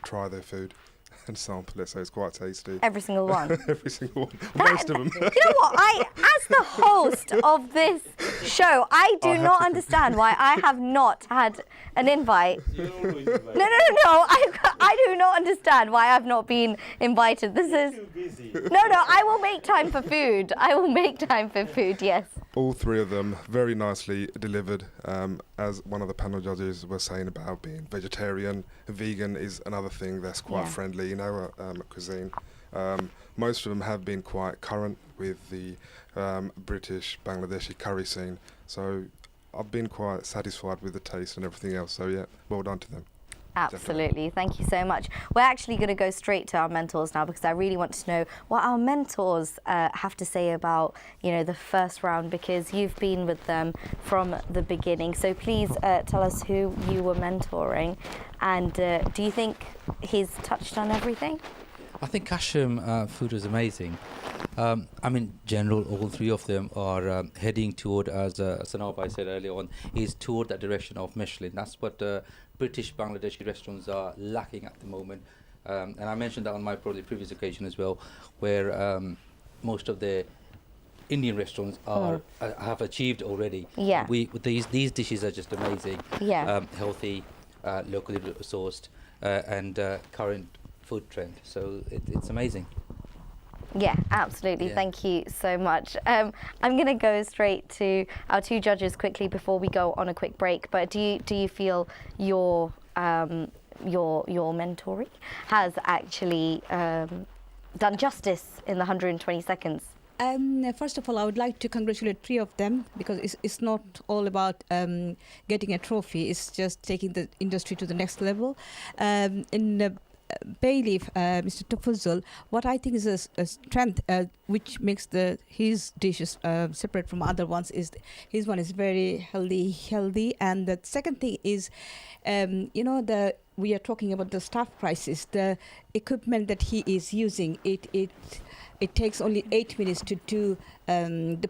try their food and sample it, so it's quite tasty. Every single one? Every single one. Most of them. You know what? As the host of this show, I do not understand why I have not had an invite. No. I do not understand why I've not been invited. This is... Too busy. No, I will make time for food. Yes. All 3 of them very nicely delivered. As one of the panel judges was saying about being vegetarian, vegan is another thing that's quite friendly, cuisine. Most of them have been quite current with the British Bangladeshi curry scene. So I've been quite satisfied with the taste and everything else. So yeah, well done to them. Absolutely. Thank you so much. We're actually going to go straight to our mentors now because I really want to know what our mentors have to say about, the first round, because you've been with them from the beginning. So please tell us who you were mentoring, and do you think he's touched on everything? I think Kashim food is amazing. In general, all three of them are heading toward, as Sanab said earlier on, is toward that direction of Michelin. That's what British Bangladeshi restaurants are lacking at the moment. And I mentioned that on my probably previous occasion as well, where most of the Indian restaurants are have achieved already. Yeah. These dishes are just amazing. Yeah. Healthy, locally sourced, and current food trend. So it's amazing. Yeah, absolutely. Yeah. Thank you so much. I'm going to go straight to our two judges quickly before we go on a quick break. But do you feel your mentoree has actually done justice in the 120 seconds? First of all, I would like to congratulate three of them, because it's not all about getting a trophy. It's just taking the industry to the next level. In Bay Leaf, Mr. Tafazzul, what I think is a strength which makes his dishes separate from other ones is his one is very healthy, and the second thing is, we are talking about the staff prices, the equipment that he is using. It takes only 8 minutes to do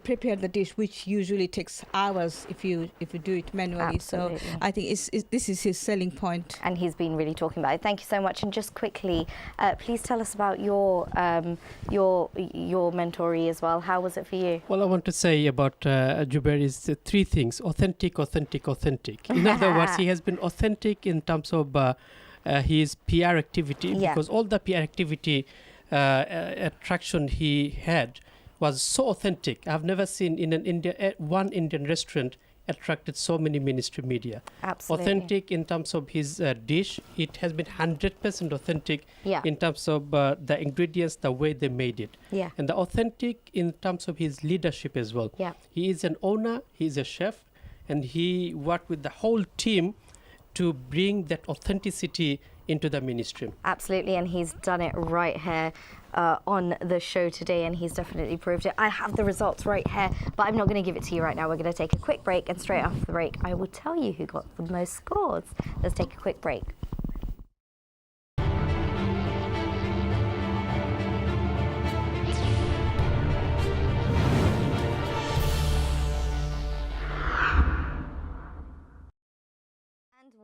prepare the dish, which usually takes hours if you do it manually. Absolutely. So I think this is his selling point. And he's been really talking about it. Thank you so much. And just quickly, please tell us about your mentoree as well. How was it for you? Well, I want to say about Jubair is three things: authentic, authentic, authentic. In other words, he has been authentic in terms of his PR activity, because all the PR activity attraction he had was so authentic. I've never seen in one Indian restaurant attracted so many mainstream media. Absolutely. Authentic in terms of his dish. It has been 100% authentic in terms of the ingredients, the way they made it. Yeah. And the authentic in terms of his leadership as well. Yeah. He is an owner, he is a chef, and he worked with the whole team to bring that authenticity into the mainstream. Absolutely, and he's done it right here on the show today, and he's definitely proved it. I have the results right here, but I'm not going to give it to you right now. We're going to take a quick break, and straight after the break, I will tell you who got the most scores. Let's take a quick break.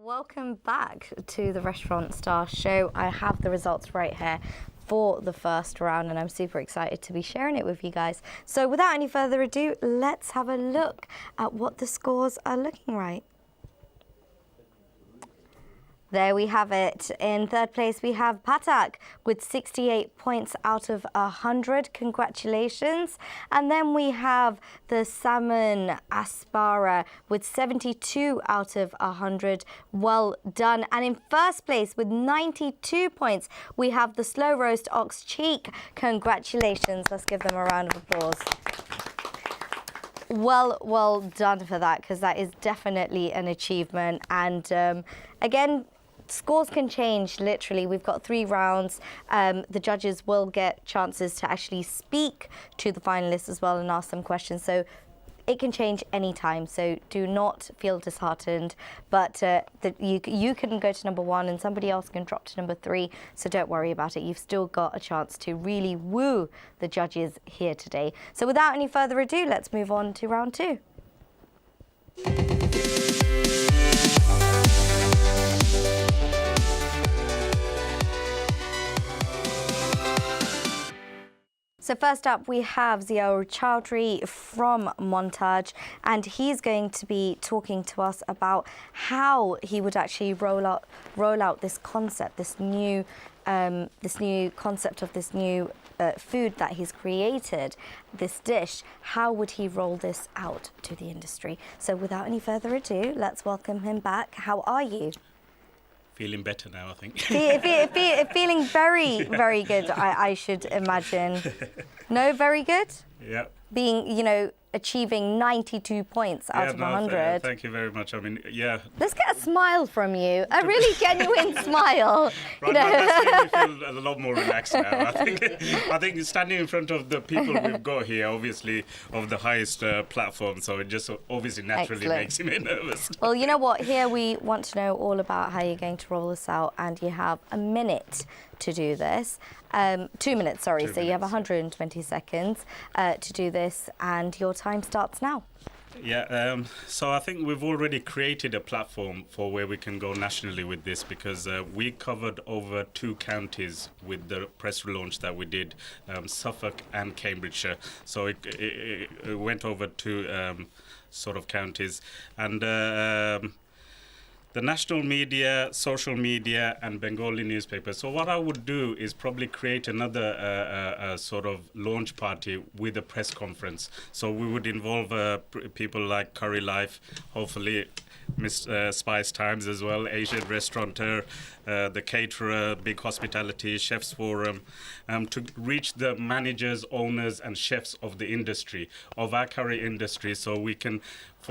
Welcome back to the Restaurant Star Show. I have the results right here for the first round, and I'm super excited to be sharing it with you guys. So without any further ado, let's have a look at what the scores are looking like. There we have it. In third place, we have Patak with 68 points out of 100. Congratulations. And then we have the Salmon Aspara with 72 out of 100. Well done. And in first place with 92 points, we have the Slow Roast Ox Cheek. Congratulations. Let's give them a round of applause. Well done for that, because that is definitely an achievement. And again, scores can change, literally. We've got 3 rounds. The judges will get chances to actually speak to the finalists as well and ask them questions. So it can change anytime. So do not feel disheartened. But you can go to number 1 and somebody else can drop to number 3. So don't worry about it. You've still got a chance to really woo the judges here today. So without any further ado, let's move on to round 2. So first up, we have Ziaur Chowdhury from Montage, and he's going to be talking to us about how he would actually roll out this concept, this new concept of this new food that he's created, this dish. How would he roll this out to the industry? So without any further ado, let's welcome him back. How are you? Feeling better now, I think. Feeling very, very good, I should imagine. No, very good? Yeah. Being, achieving 92 points out of 100. Thank you very much. I mean, yeah. Let's get a smile from you, a really genuine smile. Right, that's made me feel a lot more relaxed now. I think standing in front of the people we've got here, obviously of the highest platform, so it just obviously naturally makes me nervous. Well, you know what? Here we want to know all about how you're going to roll this out, and you have a minute to do this. 2 minutes, sorry. So you have 120 seconds to do this, and your time starts now. Yeah, so I think we've already created a platform for where we can go nationally with this, because we covered over 2 counties with the press relaunch that we did, Suffolk and Cambridgeshire. So it went over 2 sort of counties, and the national media, social media, and Bengali newspapers. So what I would do is probably create another sort of launch party with a press conference. So we would involve people like Curry Life, hopefully Miss Spice Times as well, Asian Restaurateur, the Caterer, Big Hospitality, Chefs Forum, to reach the managers, owners, and chefs of the industry, of our curry industry, so we can,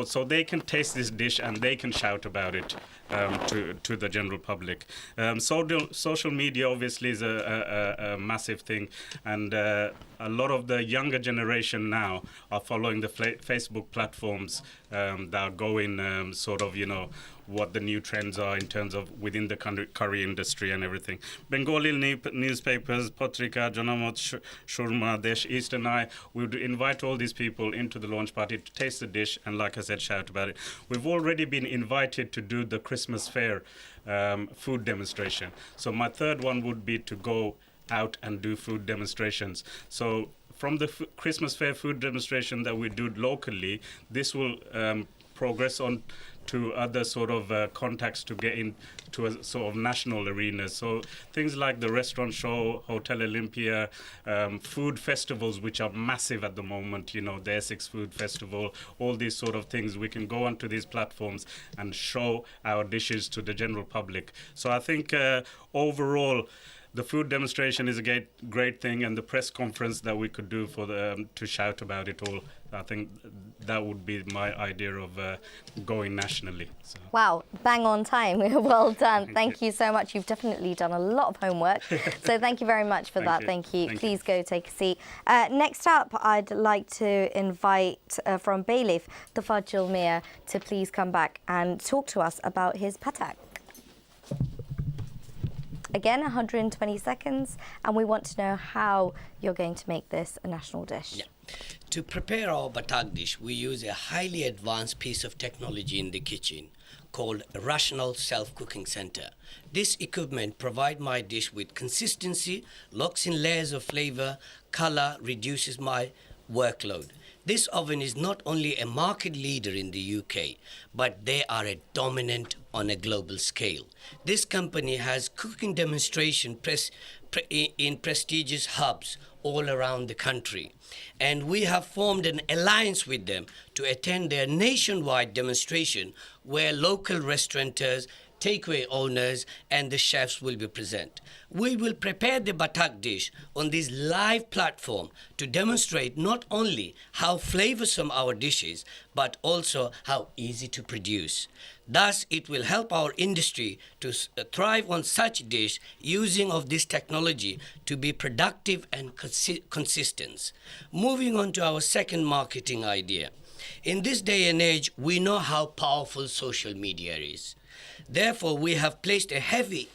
so they can taste this dish and they can shout about it to the general public. Social media obviously is a massive thing, and a lot of the younger generation now are following the Facebook platforms that are going sort of, you know, what the new trends are in terms of within the curry industry and everything. Bengali newspapers, Patrika, Janamot, Shurma, Desh, Eastern Eye, we would invite all these people into the launch party to taste the dish and, like I said, shout about it. We've already been invited to do the Christmas fair food demonstration. So my third one would be to go out and do food demonstrations. So from the Christmas fair food demonstration that we do locally, this will progress on to other sort of contacts to get into a sort of national arena. So things like the restaurant show, Hotel Olympia, food festivals, which are massive at the moment, you know, the Essex Food Festival, all these sort of things. We can go onto these platforms and show our dishes to the general public. So I think overall, the food demonstration is a great thing, and the press conference that we could do for to shout about it all, I think that would be my idea of going nationally. So. Wow, bang on time. Well done. Thank you so much. You've definitely done a lot of homework. So thank you very much for that. Thank you. Please go take a seat. Next up, I'd like to invite from Bailiff, Tafadjul Mir, to please come back and talk to us about his patak. Again, 120 seconds, and we want to know how you're going to make this a national dish. Yeah. To prepare our batak dish, we use a highly advanced piece of technology in the kitchen called a Rational Self-Cooking Center. This equipment provides my dish with consistency, locks in layers of flavor, color, reduces my workload. This oven is not only a market leader in the UK, but they are a dominant on a global scale. This company has cooking demonstration in prestigious hubs all around the country. And we have formed an alliance with them to attend their nationwide demonstration where local restaurateurs, takeaway owners, and the chefs will be present. We will prepare the batak dish on this live platform to demonstrate not only how flavorsome our dish is, but also how easy to produce. Thus, it will help our industry to thrive on such dish using of this technology to be productive and consistent. Moving on to our second marketing idea. In this day and age, we know how powerful social media is. Therefore, we have placed a heavy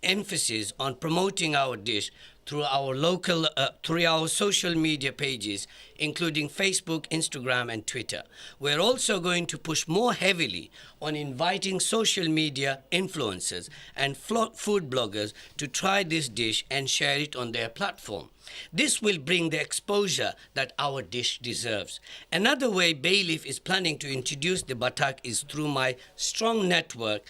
emphasis on promoting our dish through our social media pages, including Facebook, Instagram, and Twitter. We're also going to push more heavily on inviting social media influencers and food bloggers to try this dish and share it on their platform. This will bring the exposure that our dish deserves. Another way Bailiff is planning to introduce the batak is through my strong network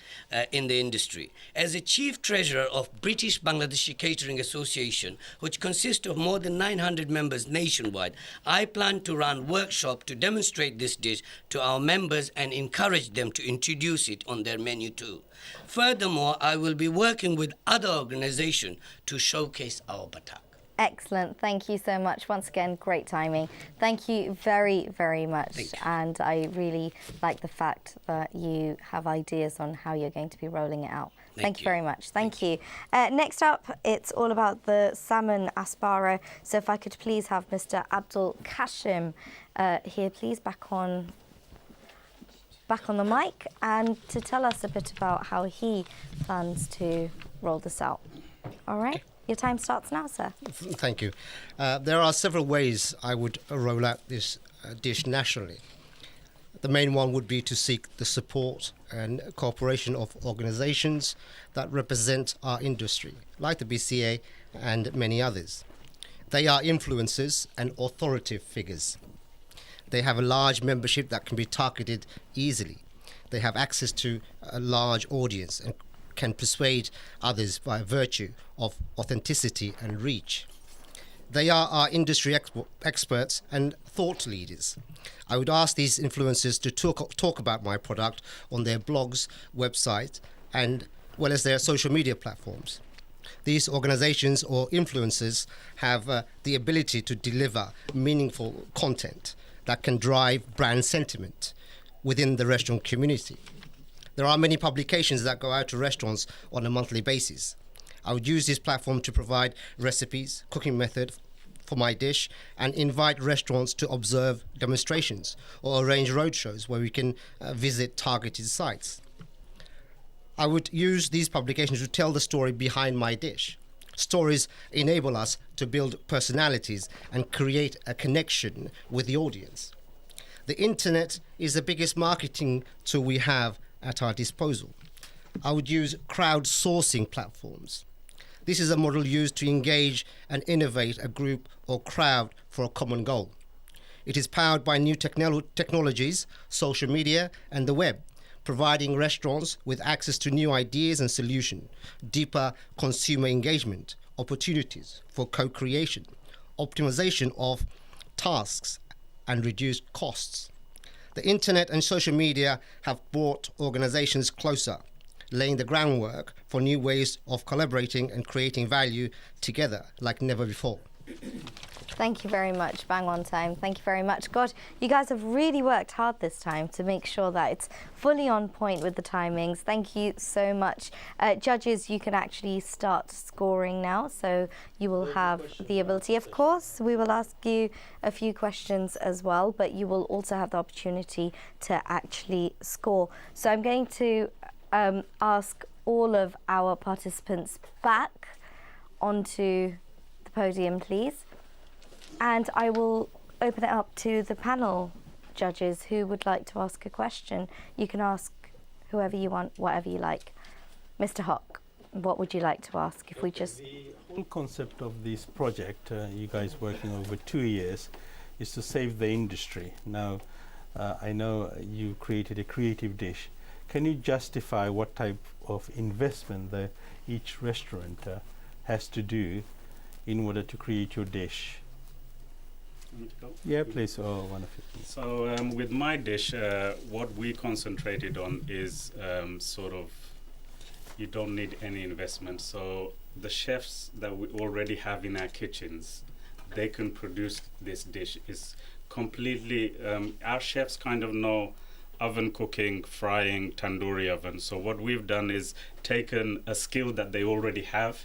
in the industry. As a chief treasurer of British Bangladeshi Catering Association, which consists of more than 900 members nationwide, I plan to run workshops to demonstrate this dish to our members and encourage them to introduce it on their menu too. Furthermore, I will be working with other organizations to showcase our batak. Excellent. Thank you so much. Once again, great timing. Thank you very, very much. And I really like the fact that you have ideas on how you're going to be rolling it out. Thank you very much. Thank you. Next up, it's all about the salmon aspara. So if I could please have Mr. Abdul Kashim here, please, back on the mic, and to tell us a bit about how he plans to roll this out. All right, your time starts now, sir. Thank you. There are several ways I would roll out this dish nationally. The main one would be to seek the support and cooperation of organizations that represent our industry, like the BCA and many others. They are influencers and authoritative figures. They have a large membership that can be targeted easily. They have access to a large audience and can persuade others by virtue of authenticity and reach. They are our industry experts and thought leaders. I would ask these influencers to talk about my product on their blogs, website, and well as their social media platforms. These organizations or influencers have the ability to deliver meaningful content that can drive brand sentiment within the restaurant community. There are many publications that go out to restaurants on a monthly basis. I would use this platform to provide recipes, cooking method for my dish, and invite restaurants to observe demonstrations or arrange roadshows where we can visit targeted sites. I would use these publications to tell the story behind my dish. Stories enable us to build personalities and create a connection with the audience. The internet is the biggest marketing tool we have at our disposal. I would use crowdsourcing platforms. This is a model used to engage and innovate a group or crowd for a common goal. It is powered by new technologies, social media, and the web, providing restaurants with access to new ideas and solutions, deeper consumer engagement, opportunities for co-creation, optimization of tasks, and reduced costs. The internet and social media have brought organizations closer, laying the groundwork for new ways of collaborating and creating value together like never before. Thank you very much. Bang on time. Thank you very much. God, you guys have really worked hard this time to make sure that it's fully on point with the timings. Thank you so much. Judges, you can actually start scoring now, so you will have the ability. Of course, we will ask you a few questions as well, but you will also have the opportunity to actually score. So I'm going to ask all of our participants back onto the podium, please. And I will open it up to the panel judges who would like to ask a question. You can ask whoever you want, whatever you like. Mr. Hock, what would you like to ask if we just... The whole concept of this project, you guys working over 2 years, is to save the industry. Now, I know you created a creative dish. Can you justify what type of investment that each restaurant has to do in order to create your dish? Yeah, please, or one of you. So with my dish, what we concentrated on is sort of, you don't need any investment. So the chefs that we already have in our kitchens, they can produce this dish. Is completely, our chefs kind of know oven cooking, frying, tandoori oven. So what we've done is taken a skill that they already have,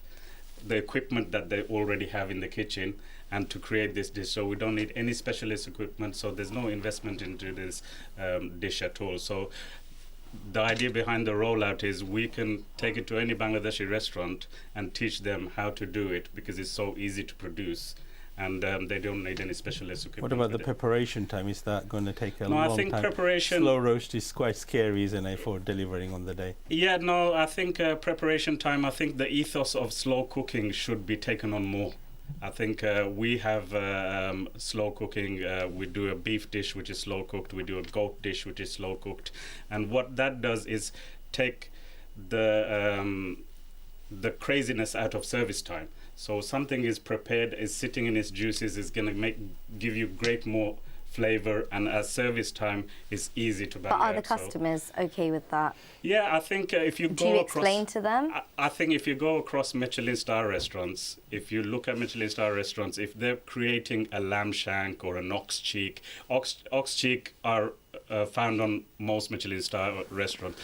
the equipment that they already have in the kitchen, and to create this dish. So we don't need any specialist equipment, so there's no investment into this dish at all. So the idea behind the rollout is we can take it to any Bangladeshi restaurant and teach them how to do it, because it's so easy to produce, and they don't need any specialist equipment. What about the preparation time? Is that going to take a long time? I think preparation... Slow roast is quite scary, isn't it, for delivering on the day? Yeah, no, I think preparation time, I think the ethos of slow cooking should be taken on more. I think we have slow cooking. We do a beef dish, which is slow cooked. We do a goat dish, which is slow cooked. And what that does is take the craziness out of service time. So something is prepared, is sitting in its juices, is going to give you great more flavor, and as service time is easy to bang But are the out, so- customers okay with that? Yeah, I think if you Do go you across, explain to them? I think if you go across Michelin star restaurants, if you look at Michelin star restaurants, if they're creating a lamb shank or an ox cheek, ox cheek are found on most Michelin star restaurants.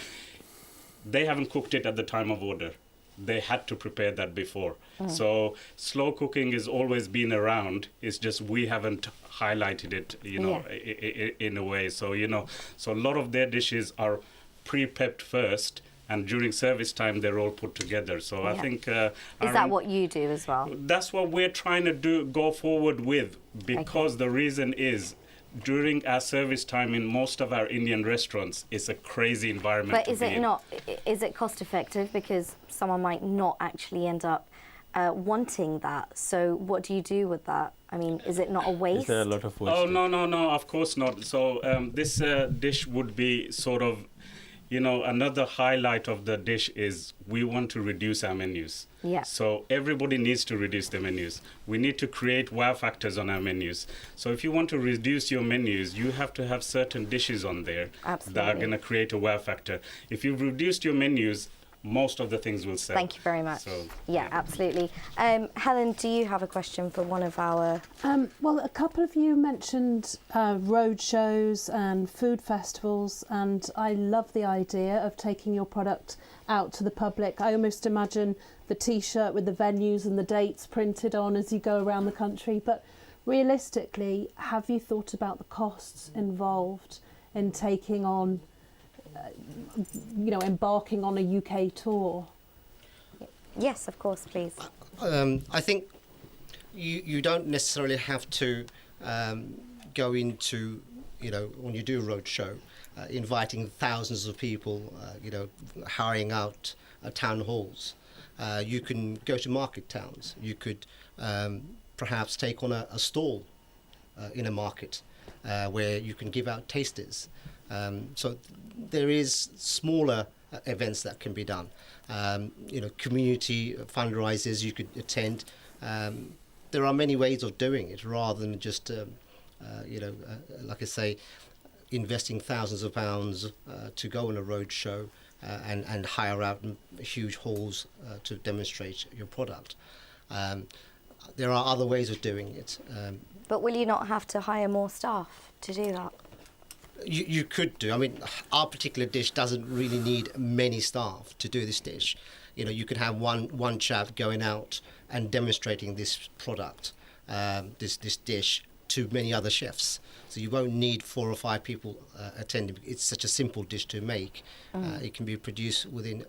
They haven't cooked it at the time of order. They had to prepare that before. So slow cooking has always been around. It's just we haven't highlighted it, in a way. So, so a lot of their dishes are pre-prepped first, and during service time they're all put together. So I think Is that what you do as well? that's what we're trying to go forward with, because the reason is during our service time in most of our Indian restaurants, it's a crazy environment. But to is be it in. not? Is it cost effective? Because someone might not actually end up wanting that. So what do you do with that? I mean, is it not a waste? Is there a lot of waste? Oh, no, of course not. So this dish would be sort of, another highlight of the dish is we want to reduce our menus. Yeah. So everybody needs to reduce their menus. We need to create wow factors on our menus. So if you want to reduce your menus, you have to have certain dishes on there that are Absolutely. going to create a wow factor. If you've reduced your menus, most of the things will sell. Thank you very much. So, yeah, absolutely. Helen, do you have a question for one of our? Well, a couple of you mentioned road shows and food festivals, and I love the idea of taking your product out to the public. I almost imagine the T-shirt with the venues and the dates printed on as you go around the country. But realistically, have you thought about the costs involved in taking on, embarking on a UK tour? Yes, of course, please. I think you don't necessarily have to go into, when you do a road show, inviting thousands of people, hiring out town halls. You can go to market towns. You could perhaps take on a stall in a market where you can give out tasters. So there is smaller events that can be done. Community fundraisers you could attend. There are many ways of doing it rather than just, like I say, investing thousands of pounds to go on a road show and hire out huge halls to demonstrate your product. There are other ways of doing it. But will you not have to hire more staff to do that? You could do. I mean, our particular dish doesn't really need many staff to do this dish. You could have one chap going out and demonstrating this product, this dish, to many other chefs. So you won't need 4 or 5 people attending. It's such a simple dish to make. It can be produced within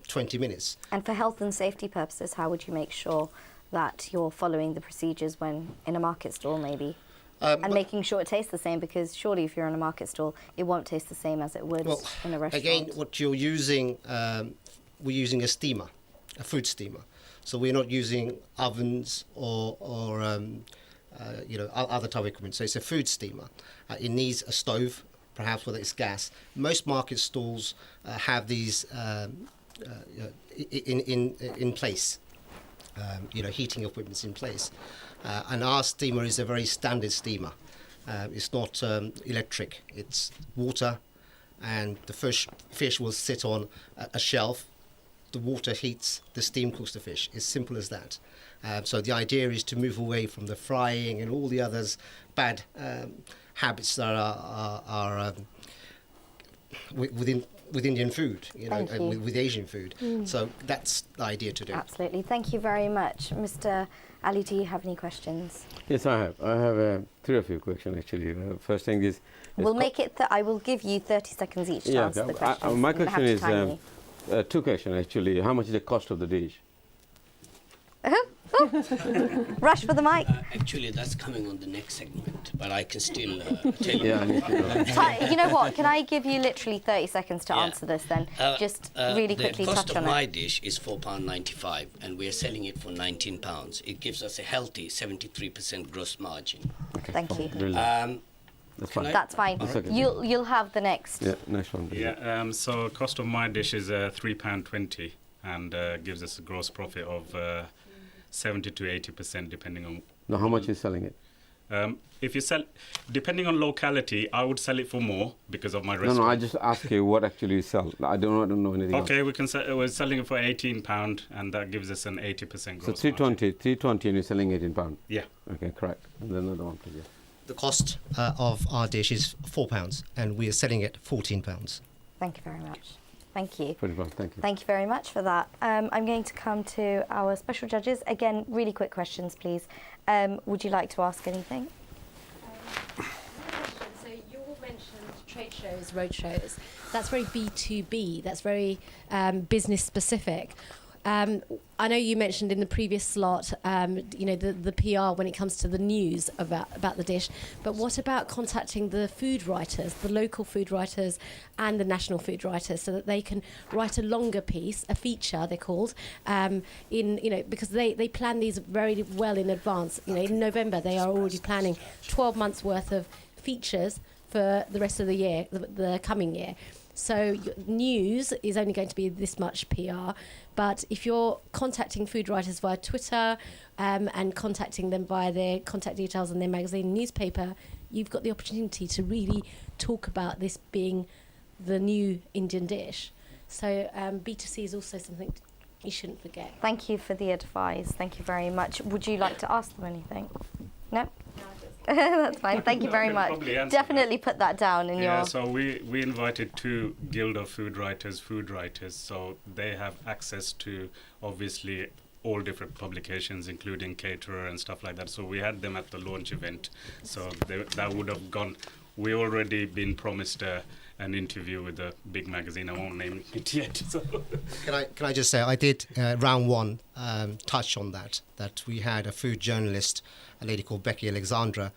20 minutes. And for health and safety purposes, how would you make sure that you're following the procedures when in a market stall, maybe? And making sure it tastes the same, because surely if you're in a market stall, it won't taste the same as it would in a restaurant. Again, what you're using, we're using a steamer, a food steamer. So we're not using ovens or other type of equipment. So it's a food steamer. It needs a stove, perhaps whether it's gas. Most market stalls have these in place. Heating equipment's in place. And our steamer is a very standard steamer. It's not electric. It's water, and the fish will sit on a shelf. The water heats, the steam cooks the fish. It's simple as that. So the idea is to move away from the frying and all the others bad habits that are with Indian food, with Asian food. So that's the idea to do. Absolutely. Thank you very much. Mr. Ali, do you have any questions? Yes, I have. I have 3 or 4 questions actually. First thing is... We'll make it... I will give you 30 seconds each to answer the questions. My You have question to is... time me. 2 questions actually. How much is the cost of the dish? Rush for the mic. Actually, that's coming on the next segment, but I can still tell you. Yeah, I need to know. You know what? Can I give you literally 30 seconds to answer this then? Just really quickly touch on it. The cost of my it. dish is £4.95, and we're selling it for £19. It gives us a healthy 73% gross margin. Okay, Thank you. That's fine. That's fine. Okay. You'll have the next. Yeah, next one. Yeah. So cost of my dish is £3.20, and gives us a gross profit of 70 to 80%, depending on. Now, how much is selling it? If you sell, depending on locality, I would sell it for more because of my restaurant. No, I just ask you what actually you sell. I don't know anything Okay, else. we're selling it for £18, and that gives us an 80% So gross 320 and you're selling £18? Yeah. Okay, correct. And then another one, please. Yeah. The cost of our dish is £4, and we are selling it £14. Thank you very much. Thank you. Pretty well, thank you. Thank you very much for that. I'm going to come to our special judges. Again, really quick questions, please. Would you like to ask anything? So you all mentioned trade shows, road shows. That's very B2B. That's very business specific. I know you mentioned in the previous slot, the PR when it comes to the news about the dish. But what about contacting the food writers, the local food writers and the national food writers, so that they can write a longer piece, a feature they're called, because they plan these very well in advance. In November they are already planning 12 months worth of features for the rest of the year, the coming year. So news is only going to be this much PR, but if you're contacting food writers via Twitter and contacting them via their contact details in their magazine, newspaper, you've got the opportunity to really talk about this being the new Indian dish. So B2C is also something you shouldn't forget. Thank you for the advice. Thank you very much. Would you like to ask them anything? No? That's fine. Thank you very much. Definitely put that down in your... Yeah, so we invited 2 Guild of food writers, so they have access to, obviously, all different publications, including Caterer and stuff like that. So we had them at the launch event. So that would have gone... We already been promised an interview with a big magazine. I won't name it yet. So. Can I just say, I did round 1 touch on that we had a food journalist, a lady called Becky Alexandra,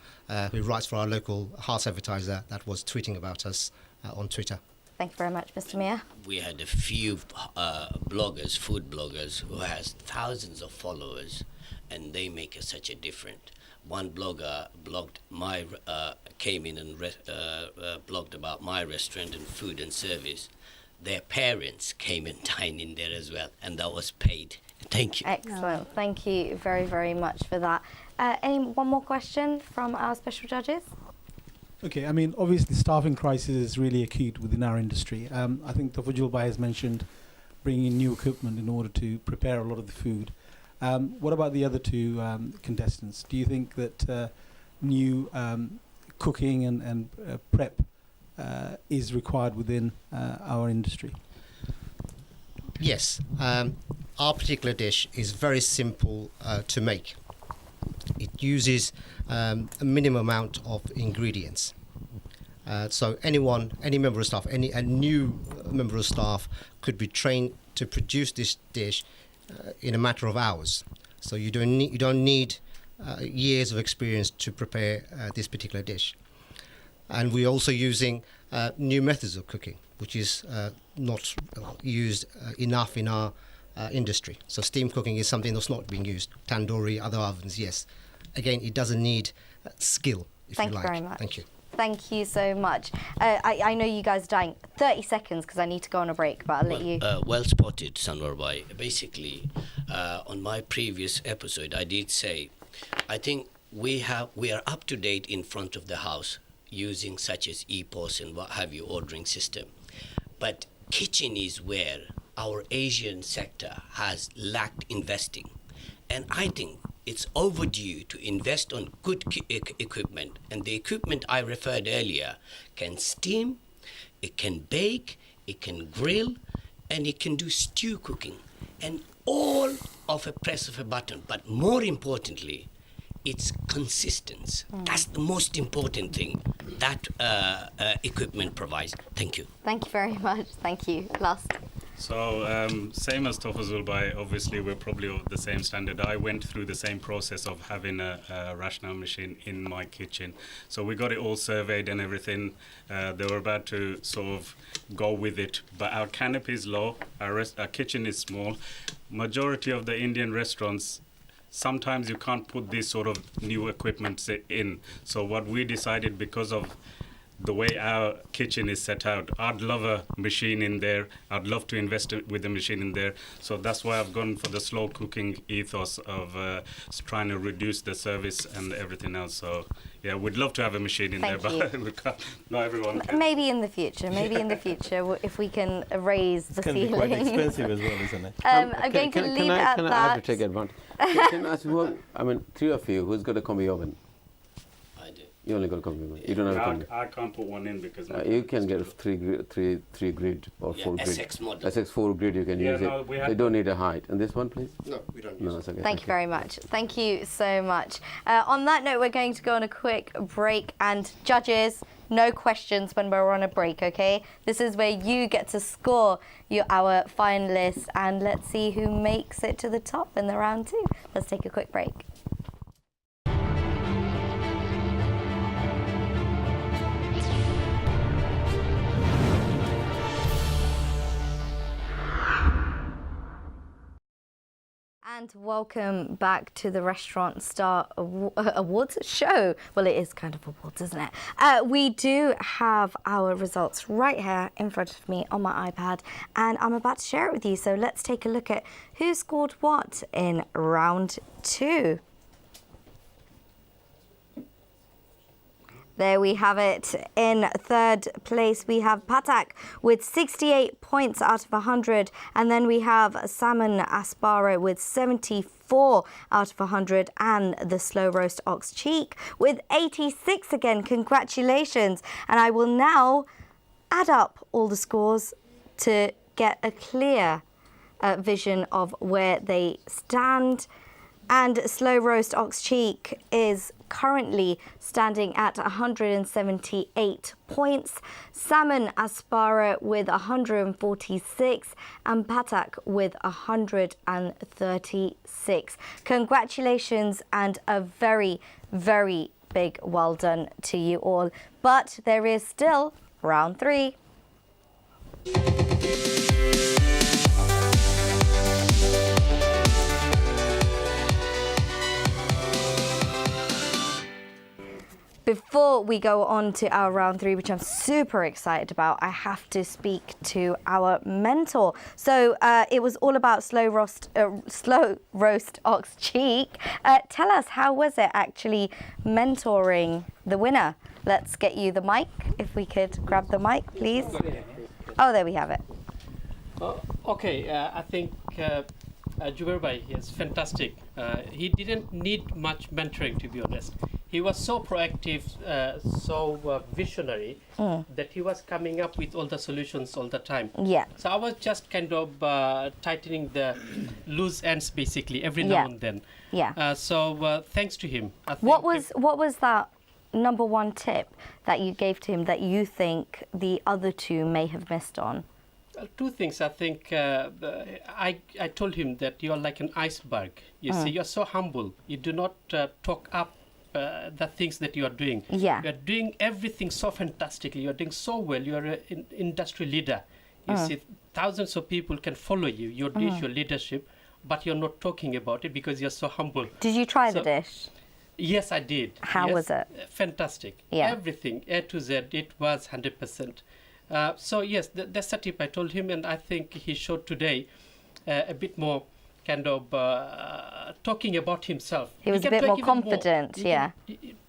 who writes for our local Hearts Advertiser, that was tweeting about us on Twitter. Thank you very much, Mr. Mia. We had a few bloggers, food bloggers, who has thousands of followers, and they make such a difference. One blogger came in and blogged about my restaurant and food and service. Their parents came and dined in there as well, and that was paid. Thank you. Excellent. Thank you very, very much for that. One more question from our special judges? Okay, I mean, obviously staffing crisis is really acute within our industry. I think Tafajul Bhai has mentioned bringing in new equipment in order to prepare a lot of the food. What about the other 2 contestants? Do you think that new cooking and prep is required within our industry? Yes. Our particular dish is very simple to make. It uses a minimum amount of ingredients. So any member of staff, a new member of staff could be trained to produce this dish in a matter of hours. So you don't need years of experience to prepare this particular dish. And we're also using new methods of cooking, which is not used enough in our industry. So steam cooking is something that's not being used. Tandoori, other ovens, yes. Again, it doesn't need skill, if you like. Thank you very much. Thank you. Thank you so much. I know you guys are dying. 30 seconds because I need to go on a break, but I'll let you... Well spotted, Sanwar Bhai. Basically, on my previous episode, I did say, I think we are up to date in front of the house using such as EPOS and what have you ordering system. But kitchen is where our Asian sector has lacked investing. And I think it's overdue to invest on good equipment. And the equipment I referred earlier can steam, it can bake, it can grill, and it can do stew cooking. And all of a press of a button. But more importantly, it's consistency. That's the most important thing that equipment provides. Thank you. Thank you very much. Thank you. Last. So same as Tafazul Bhai, obviously we're probably of the same standard. I went through the same process of having a rational machine in my kitchen. So we got it all surveyed and everything. They were about to sort of go with it. But our canopy is low, our kitchen is small. Majority of the Indian restaurants, sometimes you can't put this sort of new equipment in. So what we decided, because of the way our kitchen is set out, I'd love a machine in there. I'd love to invest with a machine in there. So that's why I've gone for the slow cooking ethos of trying to reduce the service and everything else. So yeah, we'd love to have a machine in Thank there, but we can't, not everyone can. Maybe in the future, if we can raise the Can ceiling. be quite expensive as well, isn't it? I'm going to leave it at Can that. I have to take advantage? Can I ask you, I mean, three of you, who's got a combi oven? I do. You only got a combi oven. You don't have a combi. I can't put one in because You can get a three grid or Yeah, 4 grid. SX model. SX4 grid, you can Yeah, use no, it. we have- They don't need a height. And this one, please? No, we don't No, it's okay. Thank you very much. Thank you so much. On that note, we're going to go on a quick break. And judges, no questions when we're on a break, okay? This is where you get to score our finalists, and let's see who makes it to the top in the round 2. Let's take a quick break. And welcome back to the Restaurant Star Awards show. Well, it is kind of awards, isn't it? We do have our results right here in front of me on my iPad, and I'm about to share it with you. So let's take a look at who scored what in round 2. There we have it. In third place, we have Patak with 68 points out of 100. And then we have Salmon Aspara with 74 out of 100. And the Slow Roast Ox Cheek with 86 again. Congratulations. And I will now add up all the scores to get a clear vision of where they stand. And Slow Roast Ox Cheek is currently standing at 178 points, Salmon Aspara with 146, and Patak with 136. Congratulations and a very, very big well done to you all. But there is still round 3. Before we go on to our round 3, which I'm super excited about, I have to speak to our mentor. So it was all about slow roast ox cheek. Tell us, how was it actually mentoring the winner? Let's get you the mic. If we could grab the mic, please. Oh, there we have it. Okay, I think Jubair Bhai is fantastic. He didn't need much mentoring, to be honest. He was so proactive, so visionary that he was coming up with all the solutions all the time. Yeah. So I was just kind of tightening the loose ends basically every now and then. Yeah. So thanks to him. I think what was that number 1 tip that you gave to him that you think the other 2 may have missed on? 2 things. I think I told him that you're like an iceberg. You see, you're so humble. You do not talk up the things that you are doing. Yeah. You're doing everything so fantastically. You're doing so well. You're an industry leader. You see, thousands of people can follow you, your dish, your leadership, but you're not talking about it because you're so humble. Did you try the dish? Yes, I did. How was it? Fantastic. Yeah. Everything, A to Z, it was 100%. So yes, that's the tip I told him, and I think he showed today a bit more kind of talking about himself. He was a bit more confident, yeah.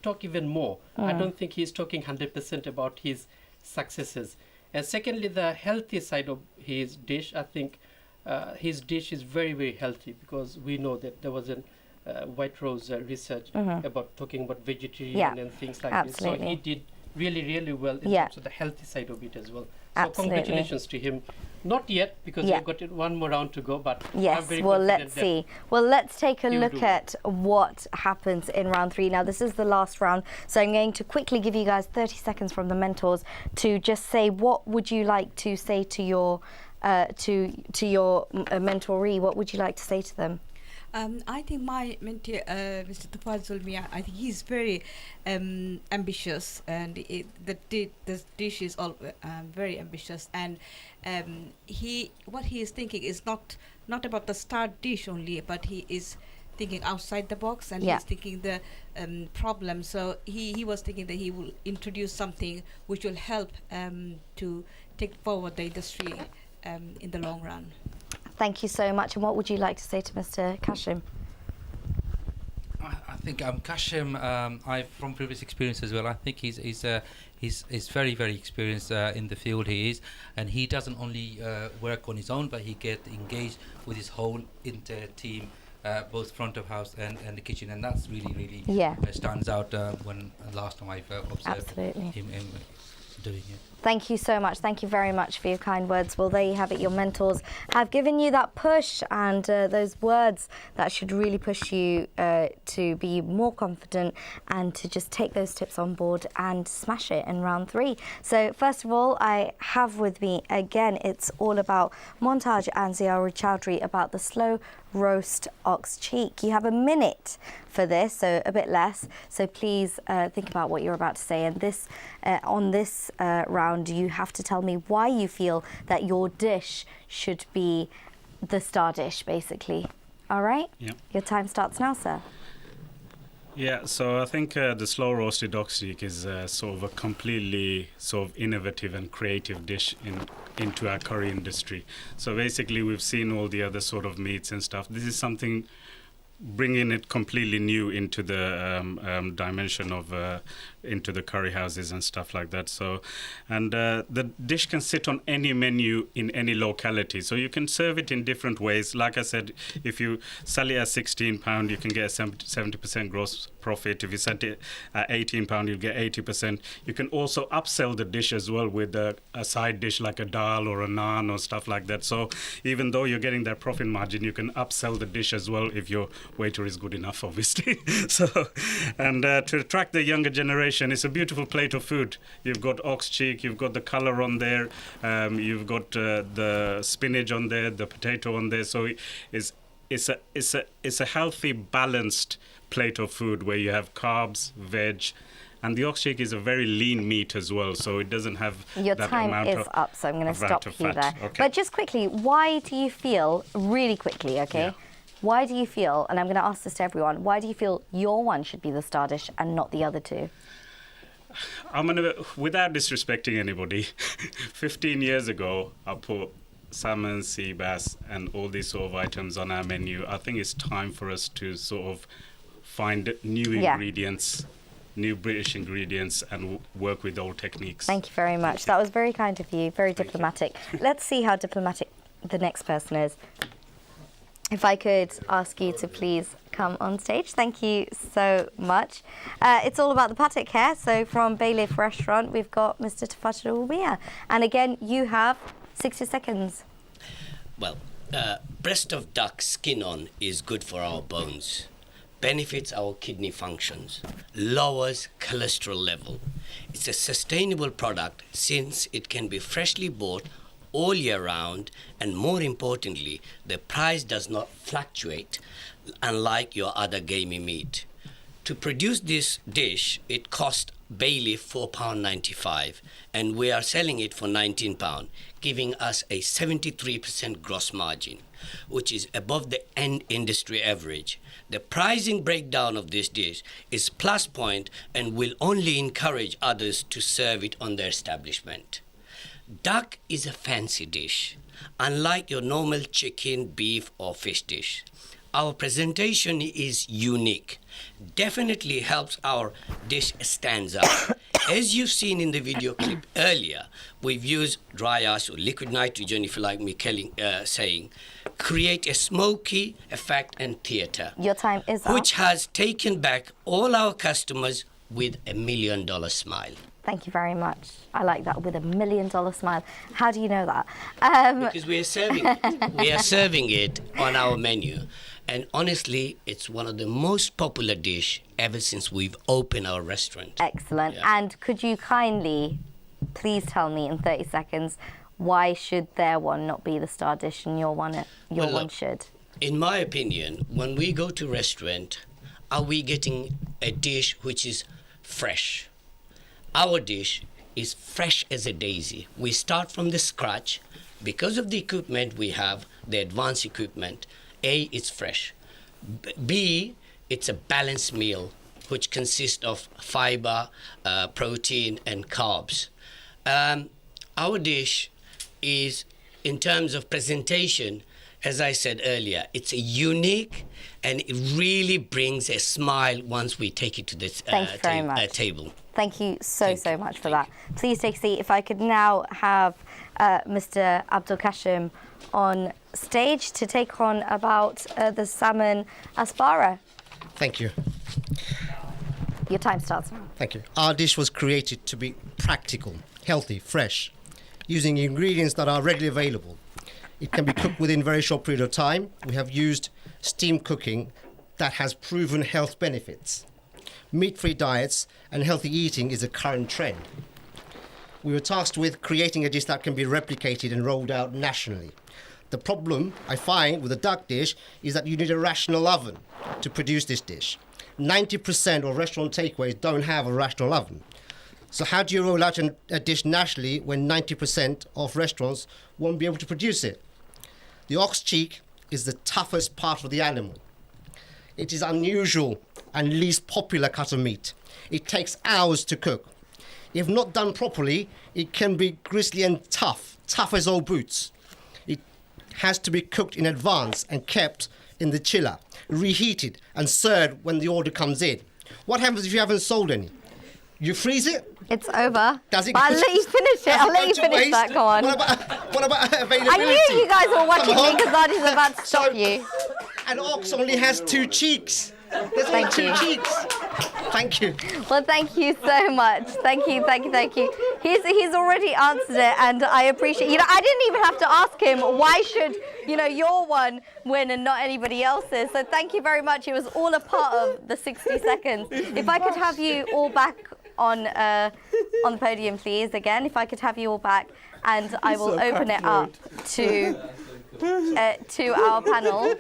Talk even more. I don't think he's talking 100% about his successes. And secondly, the healthy side of his dish, I think his dish is very, very healthy, because we know that there was a White Rose research about talking about vegetarian and things like this. So he did really, really well in terms of the healthy side of it as well. So congratulations to him. Not yet, because we've got one more round to go, but yes, I'm very well, confident let's see. Well, let's take a look at what happens in round 3. Now, this is the last round, so I'm going to quickly give you guys 30 seconds from the mentors to just say what would you like to say to your mentoree. What would you like to say to them? I think my mentee, Mr. Tafazul Mia, I think he's very ambitious, and the dish is all very ambitious. And what he is thinking is not about the star dish only, but he is thinking outside the box, and Yeah. he's thinking the problem. So he was thinking that he will introduce something which will help to take forward the industry in the long run. Thank you so much. And what would you like to say to Mr. Kashim? I think Kashim, I from previous experience as well. I think he's very, very experienced in the field he is, and he doesn't only work on his own, but he get engaged with his whole entire team, both front of house and the kitchen, and that's really stands out when last time I've observed him doing it. Thank you so much. Thank you very much for your kind words. Well, there you have it. Your mentors have given you that push and those words that should really push you to be more confident and to just take those tips on board and smash it in round 3. So first of all, I have with me, again, it's all about Montaj and Ziaura Chowdhury about the slow roast ox cheek. You have a minute for this, so a bit less. So please think about what you're about to say. And this, on this round, you have to tell me why you feel that your dish should be the star dish, basically. All right? Yeah. Your time starts now, sir. Yeah, so I think the slow roasted ox cheek is sort of a completely sort of innovative and creative dish into our curry industry. So basically we've seen all the other sort of meats and stuff. This is something bringing it completely new into the dimension of into the curry houses and stuff like that. So, and the dish can sit on any menu in any locality. So you can serve it in different ways. Like I said, if you sell it at £16, you can get a 70% gross profit. If you sell it at £18, you'll get 80%. You can also upsell the dish as well with a side dish like a dal or a naan or stuff like that. So even though you're getting that profit margin, you can upsell the dish as well if your waiter is good enough, obviously. So, and to attract the younger generation, it's a beautiful plate of food. You've got ox cheek, you've got the color on there, you've got the spinach on there, the potato on there. So it's a healthy, balanced plate of food where you have carbs, veg, and the ox cheek is a very lean meat as well, so it doesn't have Your that time amount is of up, so I'm going to stop you fat. there. Okay. But just quickly, why do you feel, really quickly, okay? Yeah. Why do you feel, and I'm going to ask this to everyone, why do you feel your one should be the star dish and not the other two? I'm gonna, without disrespecting anybody, 15 years ago, I put salmon, sea bass, and all these sort of items on our menu. I think it's time for us to sort of find new ingredients, new British ingredients, and work with old techniques. Thank you very much. That was very kind of you, very diplomatic. Let's see how diplomatic the next person is. If I could ask you to please come on stage. Thank you so much. It's all about the patek here. So from Bailiff Restaurant, we've got Mr. Tafadal Umia. And again, you have 60 seconds. Well, breast of duck skin on is good for our bones, benefits our kidney functions, lowers cholesterol level. It's a sustainable product since it can be freshly bought all year round, and more importantly, the price does not fluctuate, unlike your other gamey meat. To produce this dish, it cost Bailiff £4.95, and we are selling it for £19, giving us a 73% gross margin, which is above the end industry average. The pricing breakdown of this dish is plus point and will only encourage others to serve it on their establishment. Duck is a fancy dish, unlike your normal chicken, beef, or fish dish. Our presentation is unique. Definitely helps our dish stands out. As you've seen in the video clip earlier, we've used dry ash or liquid nitrogen, if you like me saying, create a smoky effect and theatre. Your time is up. Which has taken back all our customers with $1 million smile. Thank you very much. I like that, with $1 million smile. How do you know that? Because we are serving it. We are serving it on our menu. And honestly, it's one of the most popular dish ever since we've opened our restaurant. Excellent. Yeah. And could you kindly, please tell me in 30 seconds, why should their one not be the star dish and your one should? In my opinion, when we go to restaurant, are we getting a dish which is fresh? Our dish is fresh as a daisy. We start from the scratch. Because of the equipment we have, the advanced equipment, A, it's fresh. B, it's a balanced meal which consists of fiber, protein, and carbs. Our dish is, in terms of presentation, as I said earlier, it's a unique, and it really brings a smile once we take it to this Thank you very much. table. Thank you so much for that. Please take a seat. If I could now have Mr. Abdul Kashim on stage to take on about the salmon aspara. Thank you. Your time starts now. Thank you. Our dish was created to be practical, healthy, fresh, using ingredients that are readily available. It can be cooked within a very short period of time. We have used steam cooking that has proven health benefits. Meat-free diets and healthy eating is a current trend. We were tasked with creating a dish that can be replicated and rolled out nationally. The problem I find with a duck dish is that you need a rational oven to produce this dish. 90% of restaurant takeaways don't have a rational oven. So how do you roll out a dish nationally when 90% of restaurants won't be able to produce it? The ox cheek is the toughest part of the animal. It is unusual and least popular cut of meat. It takes hours to cook. If not done properly, it can be grisly and tough as old boots. It has to be cooked in advance and kept in the chiller, reheated and served when the order comes in. What happens if you haven't sold any? You freeze it? It's over. Does it But I'll let you finish it. I'll let you finish that. Go on. What about availability? I knew you guys were watching me because Artie's about to stop you. An ox only has 2 cheeks. There's only Thank 2 you. cheeks. Thank you. Well, thank you so much. Thank you. He's already answered it, and I appreciate. I didn't even have to ask him why should your one win and not anybody else's. So thank you very much. It was all a part of the 60 seconds. If I could have you all back on the podium, please. Again, if I could have you all back, and I will open it up to our panel.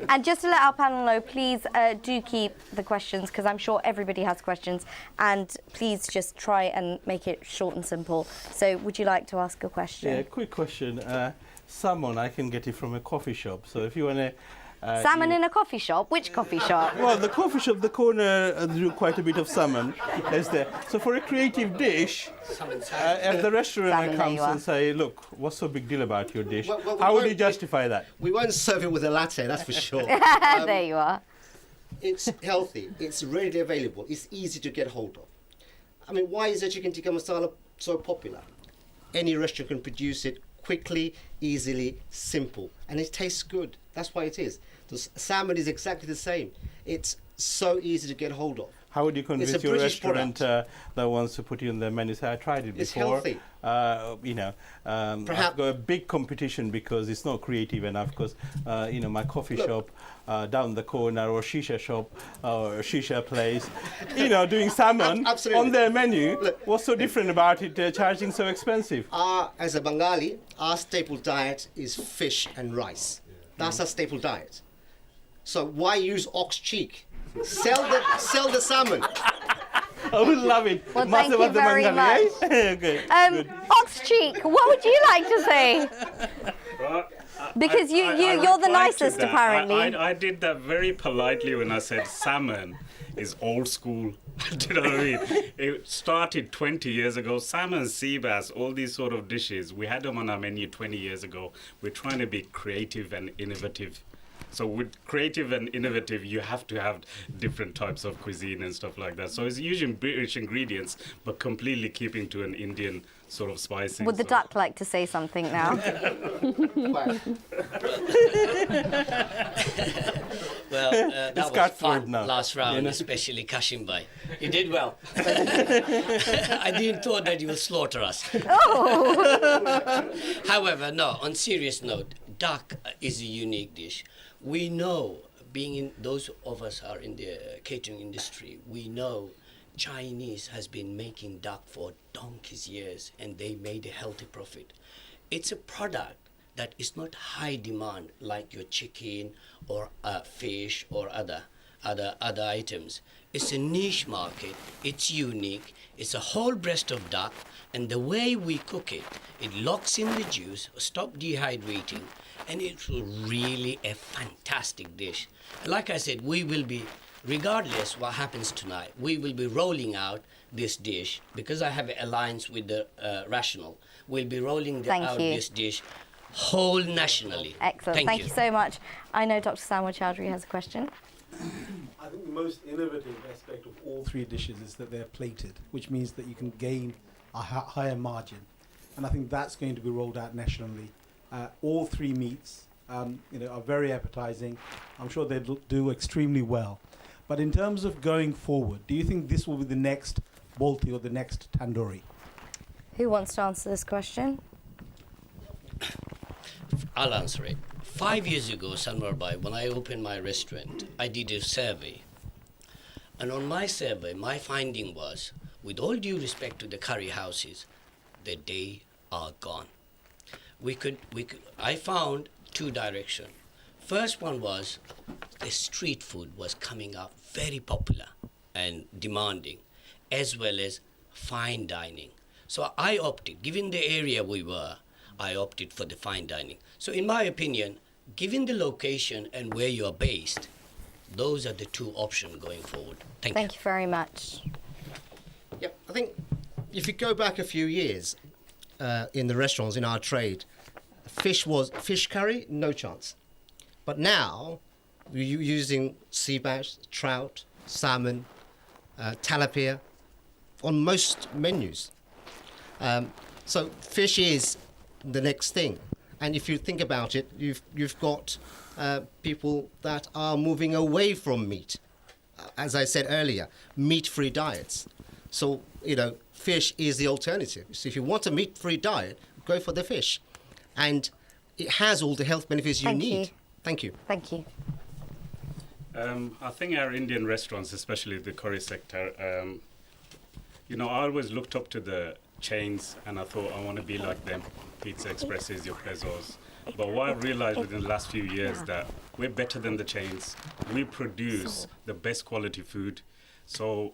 And just to let our panel know, please do keep the questions, because I'm sure everybody has questions, and please just try and make it short and simple. So would you like to ask a question? Yeah, quick question. Salmon, I can get it from a coffee shop. So if you want to... Salmon in a coffee shop? Which coffee shop? Well, the coffee shop, the corner, do quite a bit of salmon, is there. So for a creative dish, if the restaurant comes and say, look, what's so big deal about your dish? How would you justify that? We won't serve it with a latte, that's for sure. There you are. It's healthy, it's readily available, it's easy to get hold of. I mean, why is the chicken tikka masala so popular? Any restaurant can produce it quickly, easily, simple, and it tastes good. That's why it is. The salmon is exactly the same. It's so easy to get hold of. How would you convince your restaurant that wants to put you on their menu? Say, I tried it before. It's healthy. I've got a big competition because it's not creative enough. Because my coffee shop down the corner, or shisha shop, or shisha place, doing salmon on their menu. What's so different about it? Charging so expensive? As a Bengali, our staple diet is fish and rice. That's our staple diet. So why use ox cheek? Sell the salmon. I would love it. Well, thank you very much. Okay. Ox cheek, what would you like to say? Because you're the nicest, apparently. I did that very politely when I said salmon is old school. Do you know what I mean? It started 20 years ago. Salmon, sea bass, all these sort of dishes, we had them on our menu 20 years ago. We're trying to be creative and innovative. So with creative and innovative, you have to have different types of cuisine and stuff like that. So it's using British ingredients, but completely keeping to an Indian sort of spicing. Would the duck like to say something now? Well, that was fun last round, especially Kashim Bhai. You did well. I didn't thought that you would slaughter us. Oh. However, no, on serious note, duck is a unique dish. We know, those of us are in the catering industry, we know Chinese has been making duck for donkey's years, and they made a healthy profit. It's a product that is not high demand like your chicken or fish or other. other items. It's a niche market. It's unique. It's a whole breast of duck, and the way we cook it, it locks in the juice, stop dehydrating, and it's really a fantastic dish. And like I said, we will be, regardless what happens tonight, we will be rolling out this dish because I have an alliance with the Rational. We'll be rolling out this dish whole nationally. Excellent. Thank you so much. I know Dr. Salwa Chowdhury has a question. I think the most innovative aspect of all three dishes is that they're plated, which means that you can gain a higher margin. And I think that's going to be rolled out nationally. All three meats are very appetizing. I'm sure they'll do extremely well. But in terms of going forward, do you think this will be the next Balti or the next tandoori? Who wants to answer this question? I'll answer it. 5 years ago, Sanwar Bhai, when I opened my restaurant, I did a survey. And on my survey, my finding was, with all due respect to the curry houses, the day are gone. I found two directions. First one was the street food was coming up very popular and demanding, as well as fine dining. So I opted, given the area we were, I opted for the fine dining. So in my opinion, given the location and where you're based, those are the two options going forward. Thank you very much. Yep, I think if you go back a few years in the restaurants, in our trade, fish curry, no chance. But now, we're using sea bass, trout, salmon, tilapia on most menus. So fish is the next thing. And if you think about it, you've got people that are moving away from meat. As I said earlier, meat-free diets. So, fish is the alternative. So if you want a meat-free diet, go for the fish. And it has all the health benefits you need. Thank you. Thank you. I think our Indian restaurants, especially the curry sector, I always looked up to the chains and I thought I want to be like them. Pizza Expresses, your Prezos. But what I've realized within the last few years that we're better than the chains. We produce the best quality food. So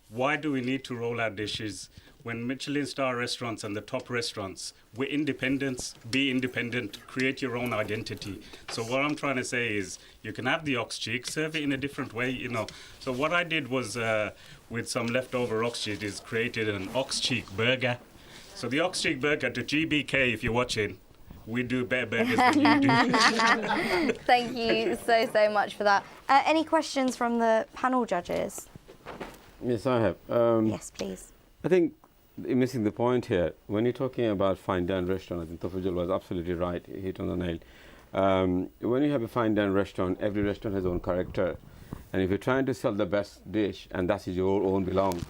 why do we need to roll out dishes when Michelin star restaurants and the top restaurants, we're independent, be independent, create your own identity. So what I'm trying to say is you can have the ox cheek, serve it in a different way, So what I did was with some leftover ox cheek is created an ox cheek burger. So the ox cheek burger, to GBK if you're watching, we do better burgers than you do. Thank you so much for that. Any questions from the panel judges? Yes, I have. Yes, please. I think you're missing the point here. When you're talking about fine dine restaurant, I think Tafajul was absolutely right. He hit on the nail. When you have a fine dine restaurant, every restaurant has its own character. And if you're trying to sell the best dish, and that is your own belong,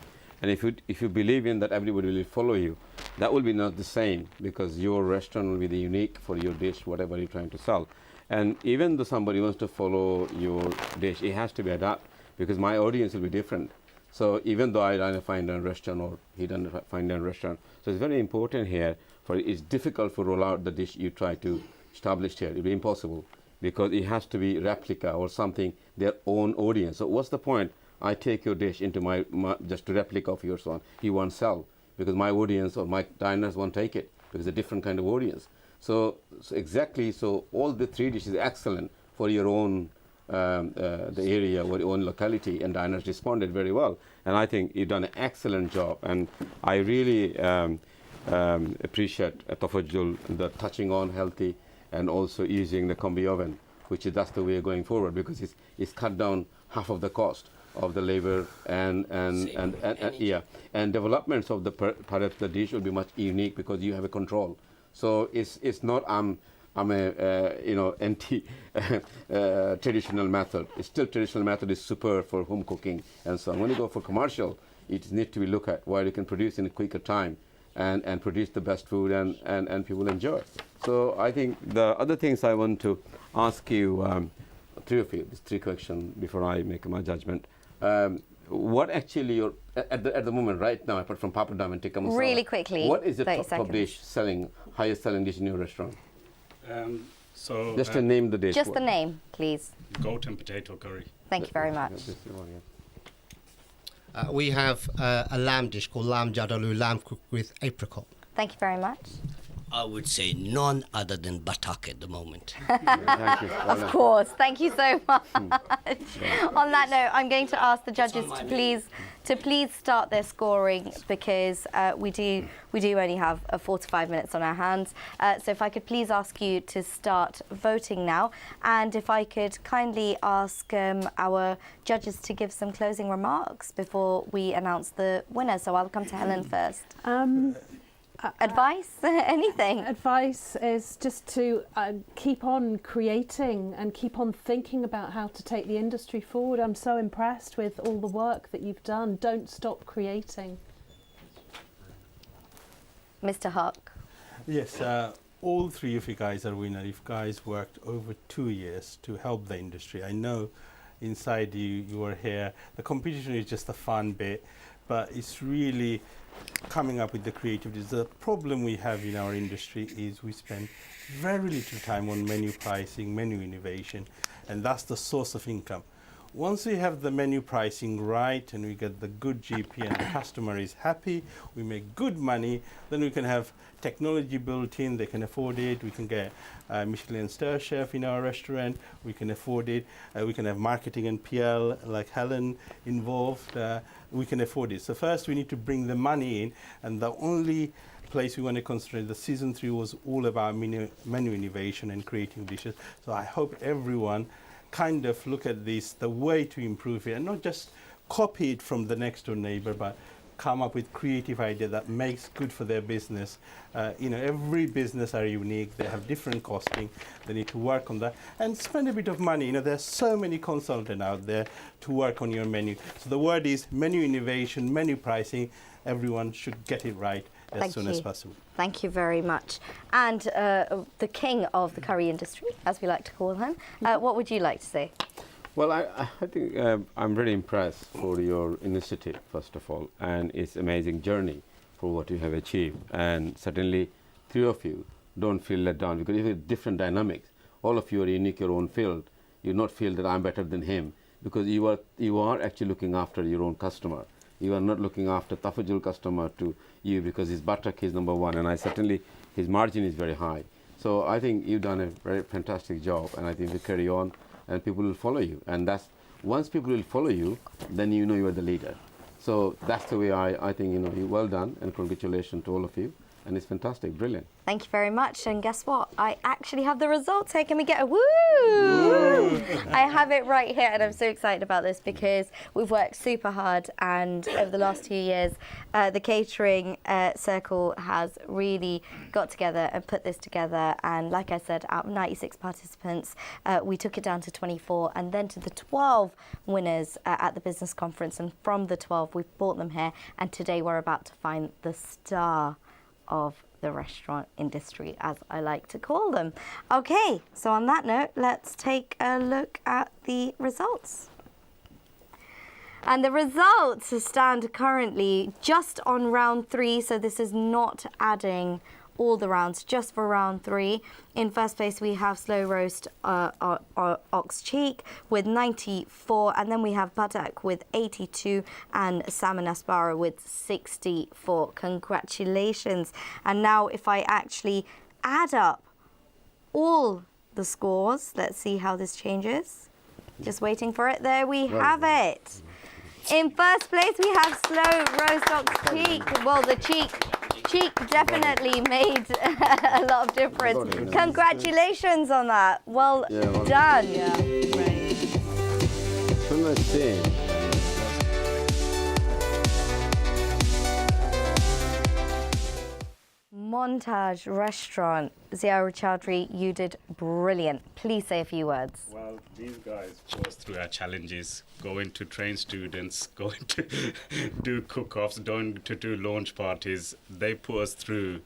and if you believe in that everybody will follow you, that will be not the same, because your restaurant will be the unique for your dish, whatever you're trying to sell. And even though somebody wants to follow your dish, it has to be adapted, because my audience will be different. So even though I run a fine dine restaurant or he done a fine dine restaurant, so it's very important here. It's difficult to roll out the dish you try to establish here. It'll be impossible because it has to be replica or something their own audience. So what's the point? I take your dish into my just a replica of yours one. You won't sell because my audience or my diners won't take it because it's a different kind of audience. So exactly. So all the three dishes are excellent for your own. The area or your own locality, and diners responded very well. And I think you've done an excellent job. And I really appreciate Tafajul, the touching on healthy and also using the combi oven, that's the way going forward because it's cut down half of the cost of the labor and developments of the perhaps the dish will be much unique because you have a control. So it's not I'm a anti traditional method. It's still traditional method is super for home cooking and so on. When you go for commercial, it needs to be looked at where you can produce in a quicker time and produce the best food and people enjoy. So I think the other things I want to ask you, three of you, these three questions before I make my judgment. What actually you're at the moment right now, apart from papadum and tikka masala, really quickly, what is the top dish highest selling dish in your restaurant? So Just to name the dish. Just the name, please. Goat and potato curry. Thank you very much. We have a lamb dish called lamb jadalu, lamb cooked with apricot. Thank you very much. I would say none other than buttock at the moment. Of course. Thank you so much. On that note, I'm going to ask the judges to please start their scoring, because we do only have 4 to 5 minutes on our hands. So if I could please ask you to start voting now, and if I could kindly ask our judges to give some closing remarks before we announce the winner. So I'll come to Helen first. Advice? Anything? Advice is just to keep on creating and keep on thinking about how to take the industry forward. I'm so impressed with all the work that you've done. Don't stop creating. Mr. Huck. Yes, all three of you guys are winners. You guys worked over 2 years to help the industry. I know inside you were here. The competition is just a fun bit, but it's really coming up with the creativity. The problem we have in our industry is we spend very little time on menu pricing, menu innovation, and that's the source of income. Once we have the menu pricing right and we get the good GP and the customer is happy, we make good money, then we can have technology built in, they can afford it, we can get Michelin star chef in our restaurant, we can afford it, we can have marketing and PL like Helen involved, we can afford it. So first we need to bring the money in, and the only place we want to concentrate, the season 3 was all about menu innovation and creating dishes. So I hope everyone kind of look at this, the way to improve it, and not just copy it from the next door neighbor, but come up with creative idea that makes good for their business. Every business are unique, they have different costing, they need to work on that and spend a bit of money. There's so many consultants out there to work on your menu. So the word is menu innovation, menu pricing, everyone should get it right as soon as possible. Thank you very much. And the king of the curry industry, as we like to call him, what would you like to say? Well, I think I'm very impressed for your initiative, first of all, and it's amazing journey for what you have achieved. And certainly, 3 of you don't feel let down, because you have different dynamics. All of you are unique, your own field. You not feel that I'm better than him, because you are actually looking after your own customer. You are not looking after Tafajul customer to you, because his buttock is number 1, and his margin is very high. So I think you've done a very fantastic job, and I think you carry on, and people will follow you. And once people will follow you, then you know you are the leader. So that's the way I think, well done, and congratulations to all of you. And it's fantastic, brilliant. Thank you very much. And guess what? I actually have the results here. Can we get a woo? I have it right here, and I'm so excited about this because we've worked super hard, and over the last 2 years, the catering circle has really got together and put this together. And like I said, out of 96 participants, we took it down to 24, and then to the 12 winners at the business conference. And from the 12, we've brought them here, and today we're about to find the star of the restaurant industry, as I like to call them. Okay, so on that note, let's take a look at the results. And the results stand currently just on round 3, so this is not adding all the rounds, just for round 3. In first place, we have slow roast ox cheek with 94, and then we have buttock with 82, and salmon aspara with 64. Congratulations. And now if I actually add up all the scores, let's see how this changes. Just waiting for it. There we have it. In first place, we have slow roast ox cheek. Well, the cheek definitely made a lot of difference. Congratulations on that. Well done. Yeah, right. So much change. Montage Restaurant. Ziaur Chowdhury, you did brilliant. Please say a few words. Well, these guys put us through our challenges, going to train students, going to do cook-offs, going to do launch parties. They put us through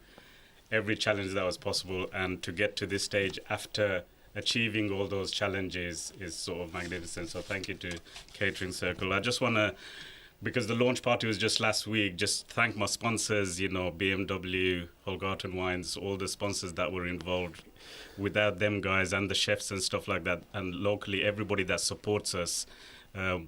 every challenge that was possible, and to get to this stage after achieving all those challenges is sort of magnificent. So thank you to Catering Circle. I just want to because the launch party was just last week, just thank my sponsors, you know, BMW, Holgarten Wines, all the sponsors that were involved. Without them guys and the chefs and stuff like that, and locally everybody that supports us,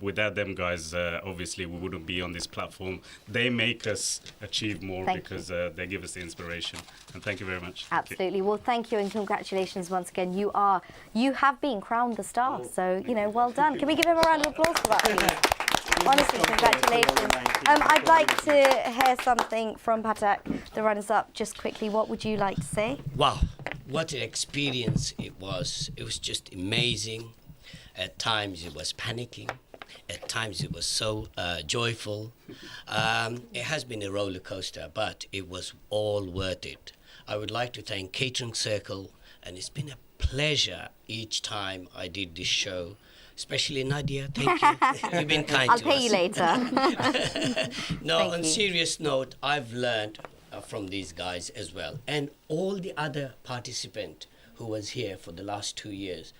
without them guys, obviously we wouldn't be on this platform. They make us achieve more because they give us the inspiration. And thank you very much. Absolutely. Well, thank you and congratulations once again. You have been crowned the star, so, you know, well done. Can we give him a round of applause for that, please? Honestly, congratulations. I'd like to hear something from Patak, the runners-up, just quickly. What would you like to say? Wow, what an experience it was. It was just amazing. At times it was panicking. At times it was so joyful. It has been a roller coaster, but it was all worth it. I would like to thank Catering Circle, and it's been a pleasure each time I did this show. Especially Nadia, thank you. You've been kind to us. I'll pay you later. No, on serious note, I've learned from these guys as well. And all the other participants who was here for the last 2 years.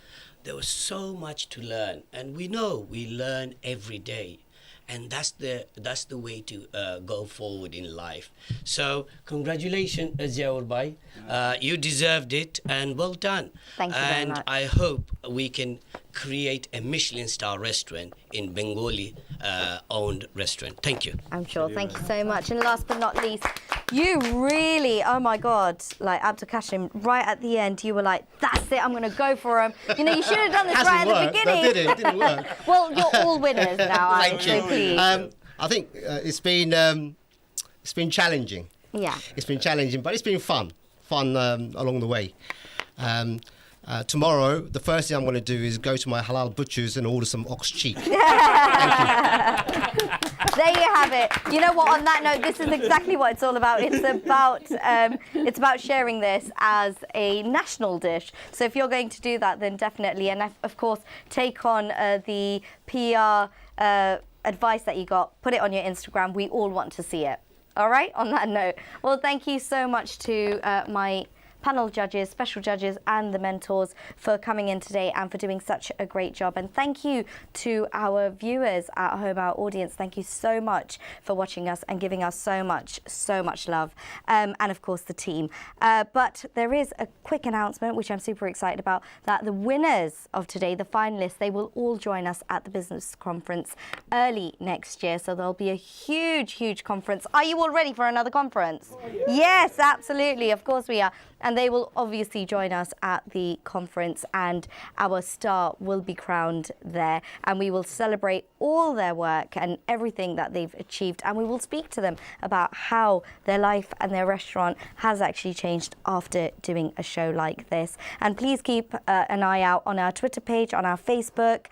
There was so much to learn. And we know we learn every day. And that's the way to go forward in life. So congratulations, Ziaur Bhai. You deserved it, and well done. Thank you very much. And I hope we can create a Michelin star restaurant in Bengali owned restaurant. Thank you. I'm sure. Thank you so much. And last but not least, you really, oh my God, like Abdul Kashim, right at the end, you were like, that's it, I'm going to go for him. You know, you should have done this right at the beginning. That did it. It didn't work. Well, you're all winners now. Thank you. So please. I think it's been challenging. Yeah. It's been challenging, but it's been fun along the way. Tomorrow, the first thing I'm going to do is go to my halal butchers and order some ox cheek. There you have it. You know what? On that note, this is exactly what it's all about. It's about sharing this as a national dish. So if you're going to do that, then definitely, and of course, take on the PR advice that you got. Put it on your Instagram. We all want to see it. All right. On that note, well, thank you so much to my panel judges, special judges and the mentors for coming in today and for doing such a great job. And thank you to our viewers at home, our audience. Thank you so much for watching us and giving us so much love. And of course the team. But there is a quick announcement, which I'm super excited about, that the winners of today, the finalists, they will all join us at the business conference early next year. So there'll be a huge conference. Are you all ready for another conference? Oh, yeah. Yes, absolutely. Of course we are. And they will obviously join us at the conference, and our star will be crowned there, and we will celebrate all their work and everything that they've achieved, and we will speak to them about how their life and their restaurant has actually changed after doing a show like this. And please keep an eye out on our Twitter page, on our Facebook,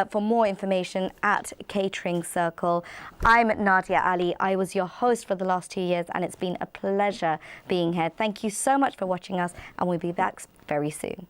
for more information at Catering Circle. I'm Nadia Ali. I was your host for the last 2 years, and it's been a pleasure being here. Thank you so much for watching us, and we'll be back very soon.